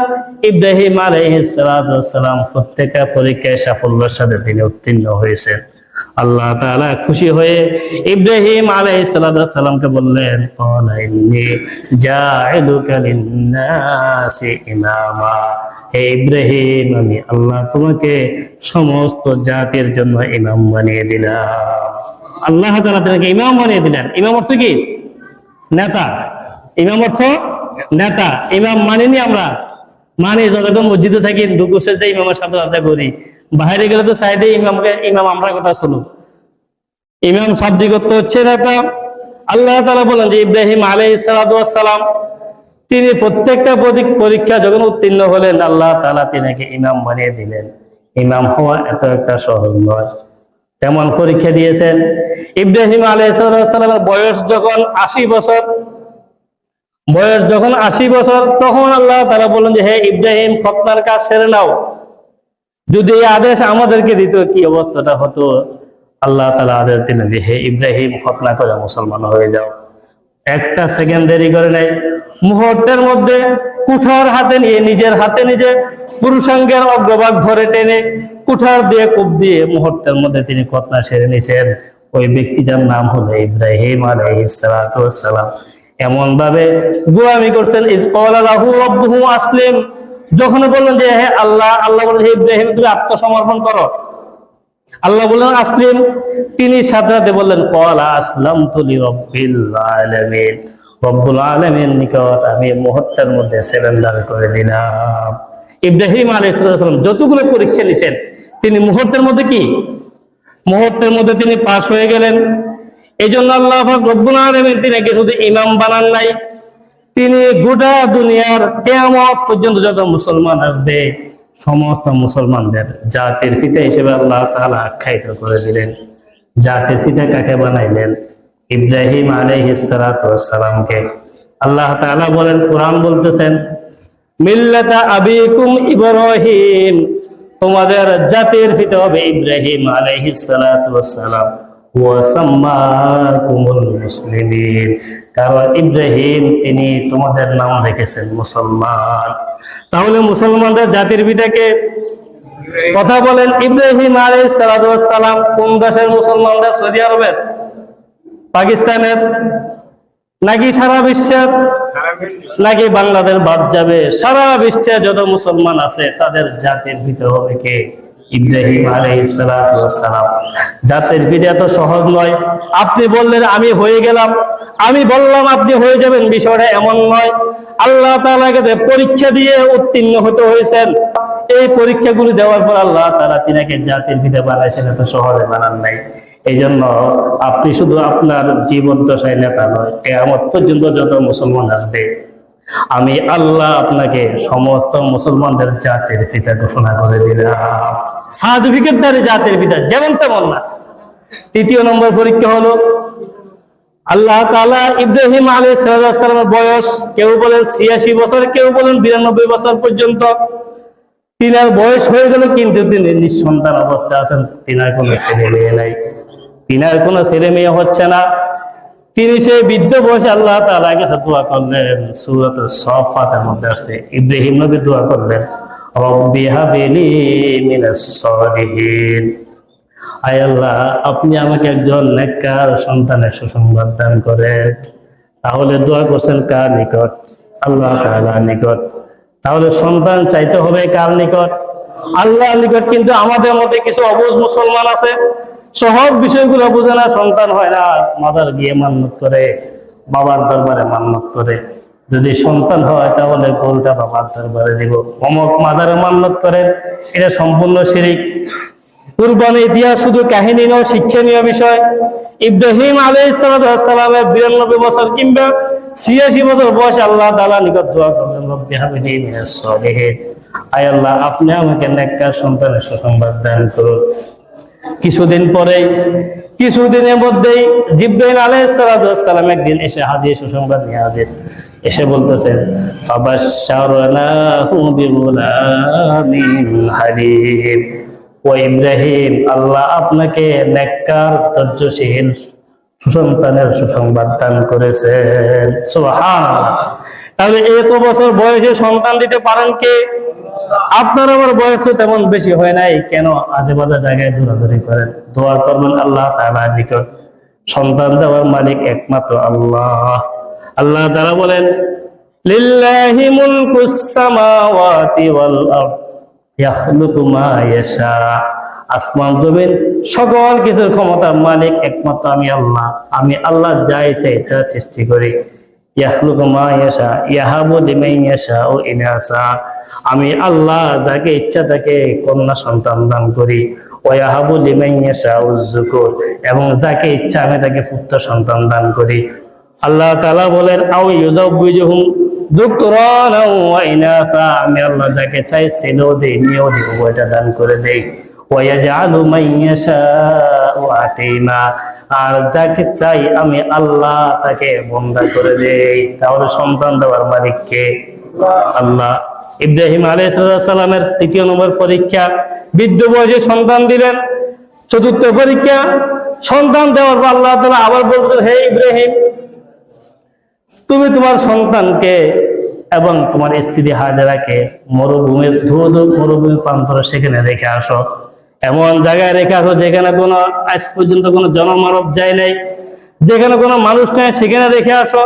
ইব্রাহিম আলাইহিস সালাম প্রত্যেকটা পরীক্ষায় সাফল্যের সাথে তিনি উত্তীর্ণ হয়েছেন। আল্লাহ তাআলা খুশি হয়ে ইব্রাহিম আলাইহিস সালামকে বললেন, ক্বালা ইন্নী জাইলুকা লিন-নাসি ইমামা। হে ইব্রাহিম, আমি আল্লাহ তোমাকে সমস্ত জাতির জন্য ইমাম বানিয়ে দিলাম। আল্লাহ তাআলা তাকে ইমাম বানিয়ে দিলেন। ইমাম অর্থ কি? নেতা। ইমাম অর্থ নেতা। ইমাম মানিনি আমরা, মানি যতক্ষণ মসজিদে থাকি রুকু সেজদা ইমামের সাথে আদায় করি, বাইরে গেলে তো চাইদে ইমাম আমরা কথা শুনুন। ইমাম শাব্দিক অর্থ হচ্ছে নেতা। আল্লাহ তাআলা বলেন যে ইব্রাহিম আলাইহিস সালাতু ওয়াস সালাম তিনি প্রত্যেকটা পরীক্ষা যখন উত্তীর্ণ হলেন, আল্লাহ তাআলা তিনাকে ইমাম বানিয়ে দিলেন। ইমাম হওয়া এত একটা সহজ নয়। তেমন পরীক্ষা দিয়েছেন। ইব্রাহিম আলাইহিস সালামের বয়স যখন 80 বছর, তখন আল্লাহ তাআলা বলেন যে হে ইব্রাহিম, খতনার কাজ সেরে নাও। যদি এই আদেশ আমাদেরকে দিত কি অবস্থাটা হতো। আল্লাহ তাআলা আদেশ দিলেন যে হে ইব্রাহিম, খতনা করে মুসলমান হয়ে যাও। একটা সেকেন্ড দেরি করে নাই, মুহূর্তের মধ্যে কুঠার হাতে নিয়ে নিজের হাতে নিজে পুরুষাঙ্গের অগ্রভাগ ধরে টেনে কুঠার দিয়ে কোপ দিয়ে মুহূর্তের মধ্যে তিনি খতনা সেরে নিয়েছেন। ওই ব্যক্তিটার নাম হলো ইব্রাহিম আলাইহিস সালাতু ওয়াস সালাম। এমন ভাবে গোলামি করছেন, ইয ক্বালা লাহু রাব্বুহু আসলিম, যখন বললেন যে হে আল্লাহ বলেন হে ইব্রাহিম তুমি আত্মসমর্পণ করো। আল্লাহ বললেন আসলিম, তিনি সাথে সাথে বললেন ক্বালা আসলামতু লিরাব্বিল আলামিন, রব্বুল আলামিন নিকট আমি মুহূর্তের মধ্যে সারেন্ডার করে দিলাম। ইব্রাহিম আলাইহিস সালাম যতগুলো পরীক্ষা নিছেন তিনি মুহূর্তের মধ্যে তিনি পাশ হয়ে গেলেন। এই জন্য আল্লাহ পাক রব্বুল আলামিন তিনাকে শুধু ইমাম বানান নাই, তিনি গোটা দুনিয়ার কিয়ামত পর্যন্ত যত মুসলমান আসবে সমস্ত মুসলমানদের জাতির পিতা হিসেবে আল্লাহ তাআলা আখ্যায়িত করে দিলেন। জাতির পিতা কাকে বানাইলেন? ইব্রাহিম আলাইহিস সালাতু ওয়াস সালামকে। আল্লাহ তাআলা বলেন, কোরআন বলতেছেন মিল্লাতা আবিকুম ইব্রাহিম, তোমাদের জাতির পিতা হবে ইব্রাহিম আলাইহিস সালাতু ওয়াস সালাম। ওয়া সাম্মাকুমুল মুসলিমিন, কারণ ইব্রাহিম তিনি তোমাদের নাম রেখেছেন মুসলমান। তাহলে মুসলমানদের জাতির পিতাকে কথা বলেন ইব্রাহিম আলাইহিস সালাতু ওয়াস সালাম। কোন দেশের মুসলমানদের? সৌদি আরবের, পাকিস্তানের, নাকি সারা বিশ্বের, নাকি বাংলাদেশ বাদ যাবে? সারা বিশ্বে যত মুসলমান আছে তাদের জাতির পিতা হবে কে? ইব্রাহিম আলাইহিস সালাতু ওয়াস সালাম। জাতির পিতা তো সহজ নয়। আপনি বললেন আমি হয়ে গেলাম, আমি বললাম আপনি হয়ে যাবেন, বিষয়টা এমন নয়। আল্লাহ তাআলাকে পরীক্ষা দিয়ে উত্তীর্ণ হতে হয়েছেন। এই পরীক্ষাগুলি দেওয়ার পর আল্লাহ তাআলা তিনাকে জাতির পিতা বানাইছেন, এত সহজে বানান নাই। এই জন্য আপনি শুধু আপনার জীবন দশায় নেতা নয়, কিয়ামত পর্যন্ত যত মুসলমান আসবে আমি আল্লাহ আপনাকে সমস্ত মুসলমানদের জাতির পিতা ঘোষণা করে দিলাম। সার্টিফিকেটধারী জাতির পিতা, যেমন তেমন না। তৃতীয় নম্বর পরীক্ষা হলো আল্লাহ তাআলা ইব্রাহিম আলাইহিস সালামের বয়স কেউ বলেন ৮৬ বছর, কেউ বলেন ৯২ বছর পর্যন্ত তিনার বয়স হয়ে গেল, কিন্তু তিনি নিঃসন্তান অবস্থায় আছেন। তিনার কোনো ছেলে মেয়ে নাই, তিনার কোনো ছেলে মেয়ে হচ্ছে না। তিনি সেই বৃদ্ধ বয়সে আল্লাহ তাআলার কাছে দোয়া করলেন। সূরাতুস সাফফাতের মধ্যে আছে, ইব্রাহিম নবী দোয়া করলেন রব্বি হাবলি মিনাস সালিহিন, আয় আল্লাহ আপনি আমাকে একজন নেককার সন্তানের সুসংবাদ দান করেন। তাহলে দোয়া করছেন কার নিকট? আল্লাহ তাআলার নিকট। তাহলে সন্তান চাইতে হবে কার নিকট? আল্লাহর নিকট। কিন্তু আমাদের মধ্যে কিছু অবুঝ মুসলমান আছে, সহজ বিষয়গুলো বোঝে না, সন্তান হয় না, মাদার গিয়ে মান্নত করে, বাবার দরবারে মান্নত করে। যদি সন্তান হয় তাহলে গরুটা বাবার দরবারে দিব, অমুক মাদারে মান্নত করেন, এটা সম্পূর্ণ শিরিক। কুরবানি দিয়া শুধু কাহিনী নয়, শিক্ষণীয় বিষয়। ইব্রাহিম আলাইহিস সালামের ৯২ বছর কিংবা ৮৬ বছর বয়সে আল্লাহ তাআলার নিকট দোয়া করলেন রব্বি হাবলি মিনাস সালিহিন, আয় আল্লাহ আপনি আমাকে নেককার সন্তানের সুসংবাদ দান করুন। কিছুদিনের মধ্যেই জিবরাইল আলাইহিস সালাম একদিন এসে হাজির, সুসংবাদ নিয়ে হাজির। এসে বলতেছেন ফাবাশশারনাহু বিগুলামিন হালিম, ও ইব্রাহিম আল্লাহ আপনাকে নেককার ধৈর্যশীল সুসন্তানের সুসংবাদ দান করেছেন। সুবহানাল্লাহ। তাহলে এত বছর বয়সে সন্তান দিতে পারেন কে? আপনার আমার বয়স তো তেমন বেশি হয় নাই, কেন আজে বাজে জায়গায় দৌড়াদৌড়ি করেন? দোয়া করবেন আল্লাহ তাআলার নিকট। সন্তান দেওয়ার মালিক একমাত্র আল্লাহ। আল্লাহ তাআলা বলেন লিল্লাহি মুলকুস সামাওয়াতি ওয়াল আরদ ইয়াখলুকু মা ইয়াশা, আসমান জমিন সকল কিছুর ক্ষমতার মালিক একমাত্র আমি আল্লাহ। আমি আল্লাহ যা ইচ্ছা এটা সৃষ্টি করি। ইয়াখলুকু মা ইয়াশা ইয়াহাবু লিমান ইয়াশাউ ইনাসা, আমি আল্লাহ যাকে ইচ্ছা তাকে কন্যা সন্তান দান করি। ওয়া ইয়াহাবু লিমান ইয়াশাউ যুকুর, এবং যাকে ইচ্ছা আমি তাকে পুত্র সন্তান দান করি। আল্লাহ তাআলা বলেন আও ইউযাউযুহুম যুকরানা ওয়া ইনাসা, আমি আল্লাহ যাকে চাই ছেলেও দেই মেয়েও দেই, উভয়টা দান করে দেই। ওয়া ইয়াজআলু মান ইয়াশাউ আতীমা, আর যাকে চাই আমি আল্লাহ তাকে বন্ধা করে দেই। তাহলে সন্তান দেওয়ার মালিক কে? আল্লাহ। ইব্রাহিম আলাইহিস সালামের ৩য় নম্বর পরীক্ষা, বৃদ্ধ বয়সে সন্তান দিলেন। ৪র্থ পরীক্ষা, সন্তান দেওয়ার পর আল্লাহ তাআলা আবার বলতেন, হে ইব্রাহিম, তুমি তোমার সন্তানকে এবং তোমার স্ত্রী হাজেরাকে মরুভূমির মরুভূমি প্রান্তরে সেখানে রেখে আসো। এমন জায়গায় রেখে আসো যেখানে কোনো আজ পর্যন্ত কোনো জনমানব যায় নাই, যেখানে কোনো মানুষ নাই, সেখানে রেখে আসো।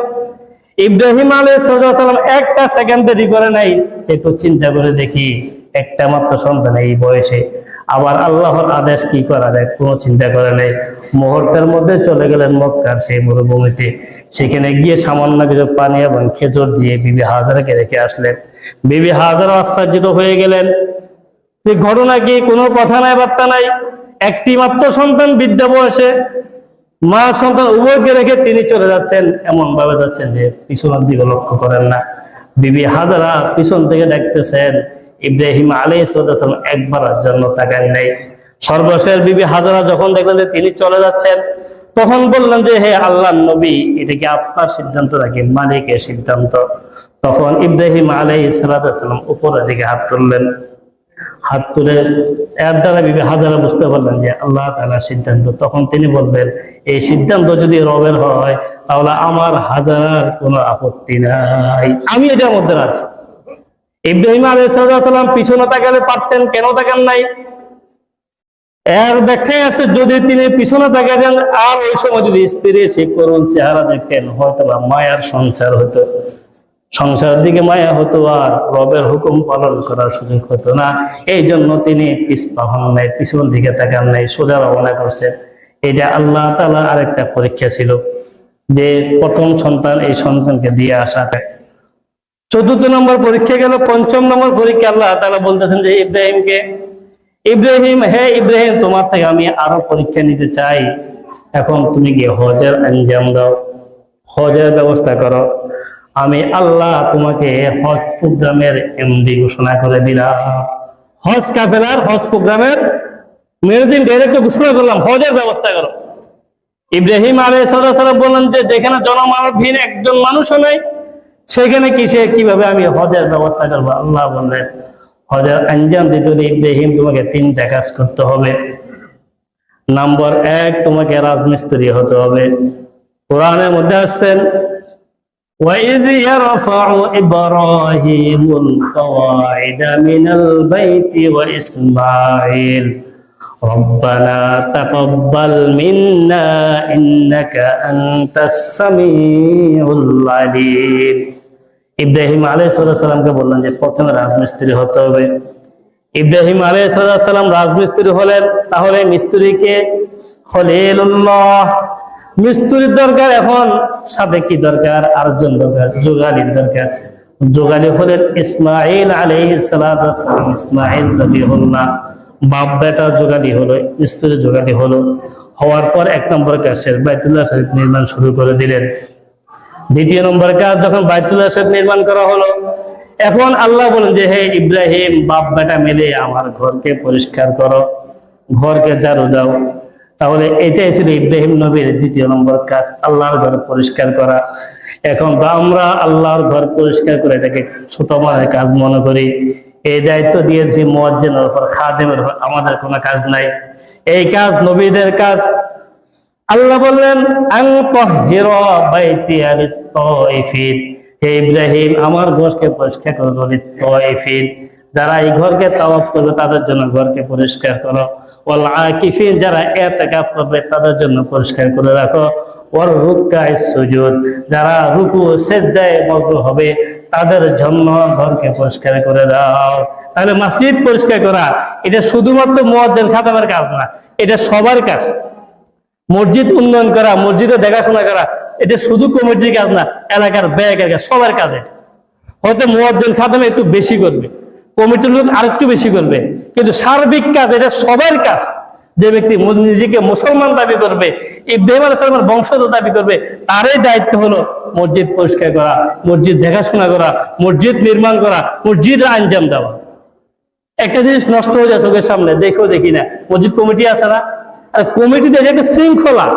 ইব্রাহিম আলাইহিস সালাম একটা সেকেন্ড দেরি করে নাই। একটু চিন্তা করে দেখি, একটা মাত্র সন্তান এই বয়সে, আবার আল্লাহর আদেশ কি করা যায়, কোনো চিন্তা করে নাই। মুহূর্তের মধ্যে চলে গেলেন মক্কার সেই মরুভূমিতে। সেখানে গিয়ে সামান্য কিছু পানি এবং খেজুর দিয়ে বিবি হাজেরাকে রেখে আসলেন। বিবি হাজেরা আশ্চর্যিত হয়ে গেলেন যে ঘটনা কি, কোনো কথা নাই, বার্তা নাই। একটি মাত্র সন্তান বৃদ্ধ বয়সে, মা সন্তান উভয়কে রেখে তিনি চলে যাচ্ছেন, এমন ভাবে যাচ্ছেন যে পিছনের দিকে লক্ষ্য করেন না। বিবি হাজেরা পিছন থেকে দেখতেছেন, ইব্রাহিম আলাইহিস সালাম একবারের জন্য তাকান নাই। সর্বশেষ বিবি হাজেরা যখন দেখলেন যে তিনি চলে যাচ্ছেন, তখন বললেন যে হে আল্লাহর নবী, এটা কি আপনার সিদ্ধান্ত নাকি মালিকের সিদ্ধান্ত? তখন ইব্রাহিম আলাইহিস সালাম উপরের দিকে হাত তুললেন। হাত তুলে এর দ্বারা বিবি হাজেরা বুঝতে পারলেন যে আল্লাহ তাআলার সিদ্ধান্ত। তখন তিনি বলবেন, এই সিদ্ধান্ত যদি রবের হয় তাহলে আমার হাজেরার কোনো আপত্তি নাই, আমি এটার মধ্যে আছি। ইব্রাহিম আলাইহিস সালাম পিছনে তাকালে পারতেন, কেন তাকান নাই? এর ব্যাখ্যায় আছে, যদি তিনি পিছনে তাকাতেন আর ওই সময় যদি স্ত্রীর সেই করুণ চেহারা দেখতেন, হয়তো বা মায়ার সংসার হতো, সংসারের দিকে মায়া হতো, আর রবের হুকুম পালন করার সুযোগ হতো না। এই জন্য তিনি পিছপা হন নাই, পিছন দিকে তাকান নাই, সোজা রওনা করছেন। এটা আল্লাহ তাআলার আরেকটা পরীক্ষা ছিল, যে প্রথম সন্তান, এই সন্তানকে দিয়ে আসা। ৪র্থ নম্বর পরীক্ষা গেল। ৫ম নম্বর পরীক্ষা আল্লাহ তাআলা বলতেছেন যে ইব্রাহিমকে, ইব্রাহিম, হে ইব্রাহিম, তোমার থেকে আমি আরো পরীক্ষা নিতে চাই। এখন তুমি গিয়ে হজের আঞ্জাম দাও, হজের ব্যবস্থা করো। আমি আল্লাহ তোমাকে হজ প্রোগ্রামের এমডি ঘোষণা করে দিলাম। হজ কাফেলার হজ প্রোগ্রামের মেরুদিন ডাইরেক্টর ঘোষণা করলাম, হজের ব্যবস্থা করো। ইব্রাহিম আলাইহিস সালাম বললেন যে যেখানে জনমানবহীন একজন মানুষও নাই, সেখানে কিভাবে আমি হজের ব্যবস্থা করবো? আল্লাহ বললেন, হজের আঞ্জাম দিতে হলে ইব্রাহিম তোমাকে 3টা কাজ করতে হবে। নাম্বার 1, তোমাকে রাজমিস্ত্রি হতে হবে। কোরআনের মধ্যে আসছেন, وَإِذْ يَرْفَعُ إِبْرَاهِيمُ الْقَوَاعِدَ مِنَ الْبَيْتِ وَإِسْمَاعِيلُ رَبَّنَا تَقَبَّلْ مِنَّا إِنَّكَ أَنْتَ السَّمِيعُ الْعَلِيمُ। ইব্রাহিম আলাইহিস সালামকে বললেন যে প্রথমে রাজমিস্ত্রি হতে হবে। ইব্রাহিম আলাইহিস সালাম রাজমিস্ত্রি হলেন। তাহলে মিস্ত্রিকে খলিলুল্লাহ, মিস্ত্রির দরকার। এখন সাথে কি দরকার? আরেকজন দরকার, যোগালির দরকার। যোগালি হলেন ইসমাঈল আলাইহিস সালাম। ইসমাঈল জবিহুল্লাহ, বাপ বেটা যোগালি হলো, মিস্ত্রি যোগালি হলো। হওয়ার পর 1 নম্বর কাজ, বাইতুল্লাহ শরীফ নির্মাণ শুরু করে দিলেন। 2য় নম্বর কাজ, যখন বাইতুল্লাহ শরীফ নির্মাণ করা হলো, এখন আল্লাহ বলেন যে হে ইব্রাহিম, বাপ বেটা মিলে আমার ঘরকে পরিষ্কার করো, ঘরকে ঝাড়ু দাও। তাহলে এটাই ছিল ইব্রাহিম নবীর 2য় নম্বর কাজ, আল্লাহর ঘর পরিষ্কার করা। এখন আমরা আল্লাহর ঘর পরিষ্কার করে এটাকে ছোট মানের কাজ মনে করি। এই দায়িত্ব দিয়েছি মুয়াজ্জিনের উপর, খাদেমের উপর, আমাদের কোনো কাজ নাই। এই কাজ নবীদের কাজ। আল্লাহ বললেন, আন তাহিরা বাইতিয়া লিত-তাইফিন, হে ইব্রাহিম, আমার ঘরকে পরিষ্কার করো লিত-তাইফিন, যারা এই ঘরকে তাওয়াফ করবে তাদের জন্য ঘরকে পরিষ্কার করো। ওয়াল আকিফিন, যারা ইতিকাফ করবে তাদের জন্য পরিষ্কার করে রাখো। ওয়ার রুকআইস সুজুদ, যারা রুকু সিজদায় মগ্ন হবে তাদের জন্য ঘরকে পরিষ্কার করে দাও। তাহলে মসজিদ পরিষ্কার করা এটা শুধুমাত্র মুয়াজ্জিন খাদেমের কাজ না, এটা সবার কাজ। মসজিদ উন্নয়ন করা, মসজিদে দেখাশোনা করা এটা শুধু কমিটির কাজ না, এলাকার ব্যয়ের কাজ, সবার কাজ। এটা হয়তো মুয়াজ্জিন খাদেম একটু বেশি করবে, কমিটির লোক আরেকটু বেশি করবে, কিন্তু সার্বিক কাজ এটা সবার কাজ। যে ব্যক্তি নিজেকে মুসলমান দাবি করবে, ইব্রাহিম আলাইহিস সালামের বংশধর দাবি করবে, তারই দায়িত্ব হলো মসজিদ পরিষ্কার করা, মসজিদ দেখাশোনা করা, মসজিদ নির্মাণ করা, মসজিদ আঞ্জাম দেওয়া। একটা জিনিস নষ্ট হয়ে যায় চোখের সামনে, দেখেও দেখি না, মসজিদ কমিটি আছে না, আর কমিটিতে একটা শৃঙ্খলা,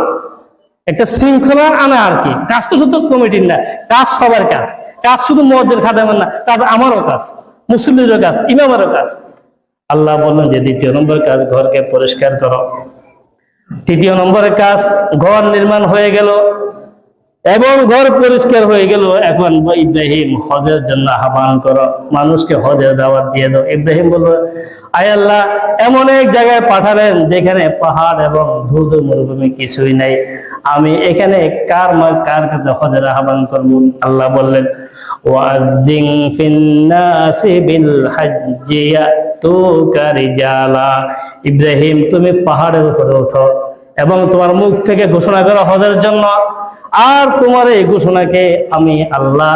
একটা শৃঙ্খলা আনা আর কি। কাজ তো শুধু কমিটির না, কাজ সবার কাজ। কাজ শুধু মুয়াজ্জিন খাদেমের না, কাজ আমারও কাজ, মুসল্লিদেরও কাজ, ইমামেরও কাজ। আল্লাহ বললেন যে দ্বিতীয় নম্বর কাজ ঘরকে পরিষ্কার করো। তৃতীয় নম্বরের কাজ ঘর নির্মাণ হয়ে গেল এবং ঘর পরিষ্কার হয়ে গেল, এখন ইব্রাহিম হজের জন্য আহ্বান করো, মানুষকে হজের দাওয়াত দিয়ে দাও। ইব্রাহিম বলল, আয় আল্লাহ, এমন এক জায়গায় পাঠালেন যেখানে পাহাড় এবং ধুধু মরুভূমি কিছুই নাই, আমি এখানে কার কাছে হজের আহ্বান করবো? আল্লাহ বললেন, ওয়াযিন ফিন্নাসি বিল হাজ্জি ইয়াতুকা রিজালা। ইব্রাহিম, তুমি পাহাড়ের উপরে ওঠো এবং তোমার মুখ থেকে ঘোষণা করো হজের জন্য। আর তোমার এই ঘোষণাকে আমি আল্লাহ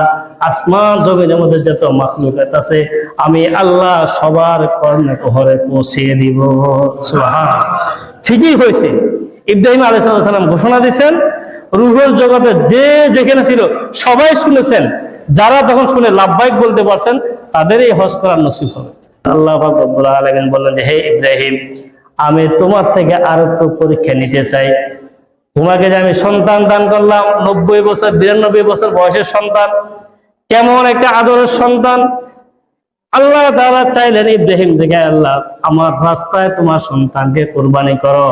আসমান জমিনের মধ্যে যত মাখলুকাত আছে আমি আল্লাহ সবার কর্ণে কোহরে পৌঁছিয়ে দিব। সুবহানাল্লাহ। ঠিকই হয়েছে, ইব্রাহিম আলাইহিস সালাম ঘোষণা দিয়েছেন, রূহের জগতে যে যেখানে ছিল সবাই শুনেছেন, যারা তখন শুনে লাব্বাইক বলতে পারছেন তাদের এই হজ করার নসিব হবে। আল্লাহ পাক রব্বুল আলামিন বললেন যে, হে ইব্রাহিম, আমি তোমার থেকে আর একটু পরীক্ষা নিতে চাই। তোমাকে যে আমি সন্তান দান করলাম, 90 বছর 92 বছর বয়সের সন্তান, কেমন একটা আদরের সন্তান। আল্লাহ তাআলা চাইলেন ইব্রাহিম থেকে, আল্লাহ আমার রাস্তায় তোমার সন্তানকে কুরবানি করো।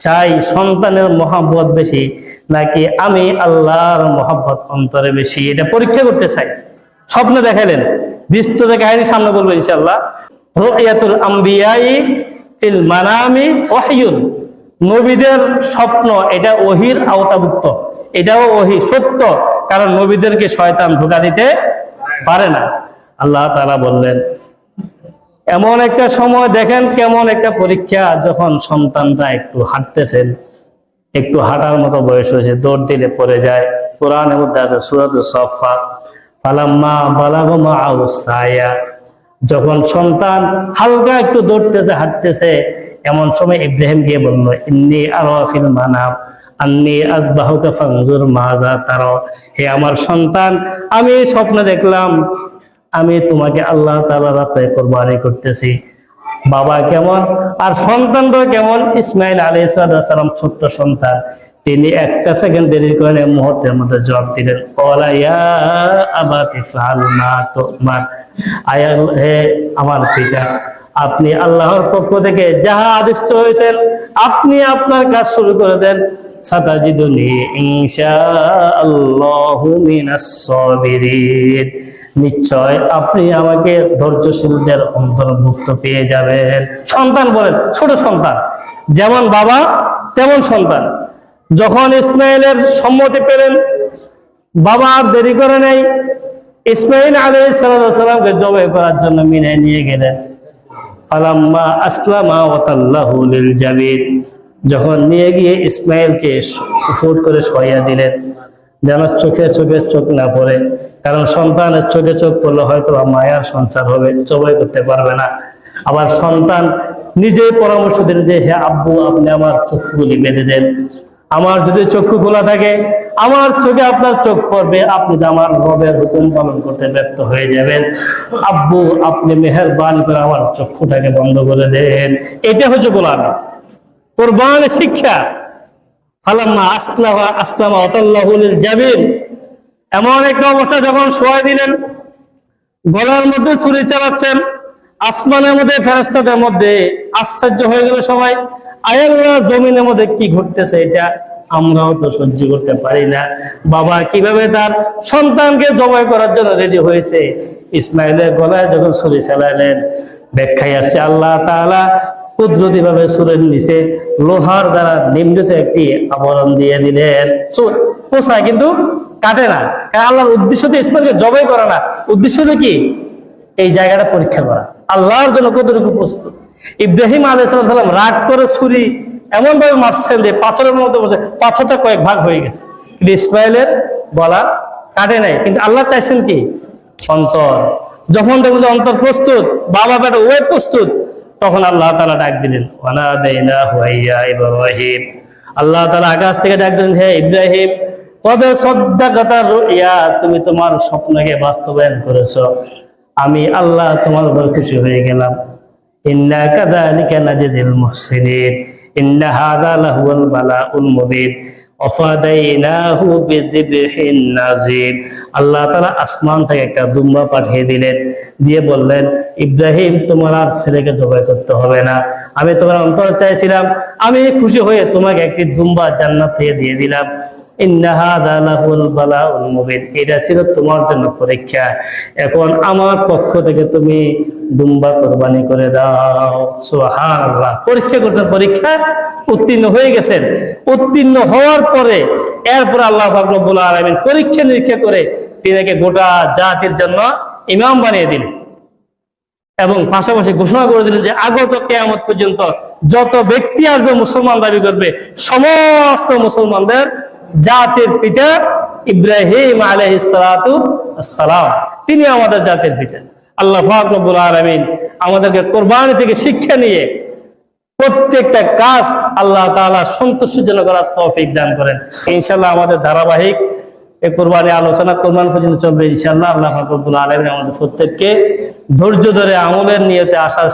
চাই সন্তানের মহব্বত বেশি নাকি আমি আল্লাহর মহব্বত অন্তরে বেশি, এটা পরীক্ষা করতে চাই। স্বপ্নে দেখাইলেন, বিস্তৃত কাহিনী সামনে বলবো ইনশাআল্লাহ। রুয়াতুল আম্বিয়াই ফিল মানামি ওয়াহয়ুন, নবীদের স্বপ্ন এটা ওহীর আওতাভুক্ত, এটাও ওহী সত্য, কারণ নবীদেরকে শয়তান ধোঁকা দিতে পারে না। আল্লাহ তাআলা বললেন, এমন একটা সময় দেখেন কেমন একটা পরীক্ষা, যখন সন্তানটা একটু হাঁটতেছেন, একটু হাঁটার মতো বয়স হয়েছে, দৌড় দিলে পড়ে যায়। কোরআনের মধ্যে আছে সূরাতুস সাফফাত, ফালাম্মা বালাগা মাআহু সায়া, যখন সন্তান হালকা একটু দৌড়তেছে, হাঁটতেছে, এমন সময় ইব্রাহিম গিয়ে বলল, ইন্নী আরা ফিল মানাম আন্নী আযবাহুকা ফানজুর মাযা তারা। হে আমার সন্তান, আমি স্বপ্নে দেখলাম আমি তোমাকে আল্লাহ তাআলার রাস্তায় কুরবানি করতেছি। বাবা কেমন আর সন্তানরা কেমন? ইসমাইল আলাইহিস সালাম ছোট্ট সন্তান, তিনি একটা সেকেন্ড দেরি করেন, মুহূর্তের মধ্যে জবাব দিলেন, ক্বালা ইয়া আবাতি ফাআল মা তুমার। আয়া হে আমার পিতা, আপনি আল্লাহর পক্ষ থেকে যাহা আদিষ্ট হয়েছেন আপনি আপনার কাজ শুরু করে দেন। সাতাজিদুনি ইনশাআল্লাহু মিনাস সাবিরিন, নিশ্চয় আপনি আমাকে ধৈর্যশীলদের অন্তর্ভুক্ত পেয়ে যাবেন। সন্তান বলেন, ছোট সন্তান, যেমন বাবা তেমন সন্তান। যখন ইসমাইলের সম্মতি পেলেন, বাবা আর দেরি করে নাই, ইসমাইল আলাইহিস সালামকে জবাই করার জন্য মিনায় নিয়ে গেলেন। ফালাম্মা আসলামা ওয়া তাল্লাহু লিল জাবিন, যখন নিয়ে গিয়ে ইসমাইলকে ফুট করে শোয়া দিলেন, যেন চোখে চোখে চোখ না পড়ে, কারণ সন্তানের চোখে চোখ পড়লে হয়তো মায়ার সঞ্চার হবে, জবাই করতে পারবে না। আবার সন্তান নিজেই পরামর্শ দিলেন যে, হে আব্বু, আপনি আমার চক্ষুগুলি বেঁধে দেন, আমার যদি চক্ষু খোলা থাকে আমার চোখে আপনার চোখ পড়বে, আপনি তো আমার রবের হুকুম পালন করতে ব্যর্থ হয়ে যাবেন। আব্বু, আপনি মেহেরবানি করে আমার চক্ষুটাকে বন্ধ করে দেন। এটা হচ্ছে কোরবানি শিক্ষা। ফালাম্মা আসলামা ওয়া তাল্লাহু লিল জাবিন, এমন একটা অবস্থা যখন শোয়া দিলেন, গলার মধ্যে ছুরি চালাচ্ছেন, আসমানের মধ্যে ফেরেশতাদের মধ্যে আশ্চর্য হয়ে গেল সবাই। আল্লাহ, জমিনের মধ্যে কি ঘটতেছে এটা আমরাও তো সহ্য করতে পারি না। বাবা কিভাবে তার সন্তানকে জবাই করার জন্য রেডি হয়েছে, ইসমাইলের গলায় যখন ছুরি চালালেন, ব্যাখ্যায় আসছে আল্লাহ তাআলা কুদরতি ভাবে ছুরির নিচে লোহার দ্বারা নির্মিত একটি আবরণ দিয়ে দিলেন। পোষায় কিন্তু কাটে না, কারণ আল্লাহর উদ্দেশ্য তো ইসমাইলকে জবাই করা না, উদ্দেশ্য হলো কি এই জায়গাটা পরীক্ষা করা। আল্লাহর জন্য কতটুকু প্রস্তুত। ইব্রাহিম আলাইহিস সালাম রাগ করে ছুরি এমন ভাবে মারছেন যে পাথরের মধ্যে বসে পাথরটা কয়েক ভাগ হয়ে গেছে, কিন্তু ইসমাইলের গলা কাটে নাই। কিন্তু আল্লাহ চাইছেন কি? অন্তর। যখন দেখবেন অন্তর প্রস্তুত, বাবা বেটা ওই প্রস্তুত, তখন আল্লাহ তাআলা ডাক দিলেন, ওয়ানাদাইনাহু ইয়া ইব্রাহিম। আল্লাহ তাআলা আকাশ থেকে ডাক দিলেন, হে ইব্রাহিম, কদ সাদ্দাকাতা রুইয়া, তুমি তোমার স্বপ্নকে বাস্তবায়ন করেছো, আমি আল্লাহ তোমার উপর খুশি হয়ে গেলাম। ইন্না কাযালিকা নাজিল মুহসিনিন ইন্না হাযা লাহুল বালাউল মুবিন ওয়াফাদাইনাহু বিযিবহিন নাযির। আল্লাহ তাআলা আসমান থেকে একটা দুম্বা পাঠিয়ে দিলেন, দিয়ে বললেন, ইব্রাহিম, তোমার আর ছেলেকে জবাই করতে হবে না, আমি তোমার অন্তর চাইছিলাম, আমি খুশি হয়ে তোমাকে একটি দুম্বা জান্নাত থেকে দিয়ে দিলাম। ইন্না হাযা লাহুল বালাউল মুবিন, এটা ছিল তোমার জন্য পরীক্ষা, এখন আমার পক্ষ থেকে তুমি দুম্বা কুরবানি করে দাও। সুবহানাল্লাহ। পরীক্ষা করতে পরীক্ষা উত্তীর্ণ হয়ে গেছেন। উত্তীর্ণ হওয়ার পরে এরপর আল্লাহ পাক রব্বুল আলামিন পরীক্ষা নিরীক্ষা করে তিনাকে গোটা জাতির জন্য ইমাম বানিয়ে দিলেন এবং পাশাপাশি ঘোষণা করে দিলেন যে আগত কিয়ামত পর্যন্ত যত ব্যক্তি আসবে মুসলমান দাবি করবে, সমস্ত মুসলমানদের জাতির পিতা ইব্রাহিম আলাইহিস সালাতু আসসালাম, তিনি আমাদের জাতির পিতা। আল্লাহ পাক রব্বুল আলামিন আমাদেরকে কোরবানি থেকে শিক্ষা নিয়ে প্রত্যেকটা কাজ আল্লাহ তাআলা সন্তুষ্টিজনক করার তৌফিক দান করেন। ইনশাআল্লাহ আমাদের ধারাবাহিক এই কোরবানি আলোচনা কোরবানি পর্যন্ত চলবে ইনশাআল্লাহ। আল্লাহ পাক রব্বুল আলামিন আমাদের প্রত্যেককে ধৈর্য ধরে আমলের নিয়তে আসার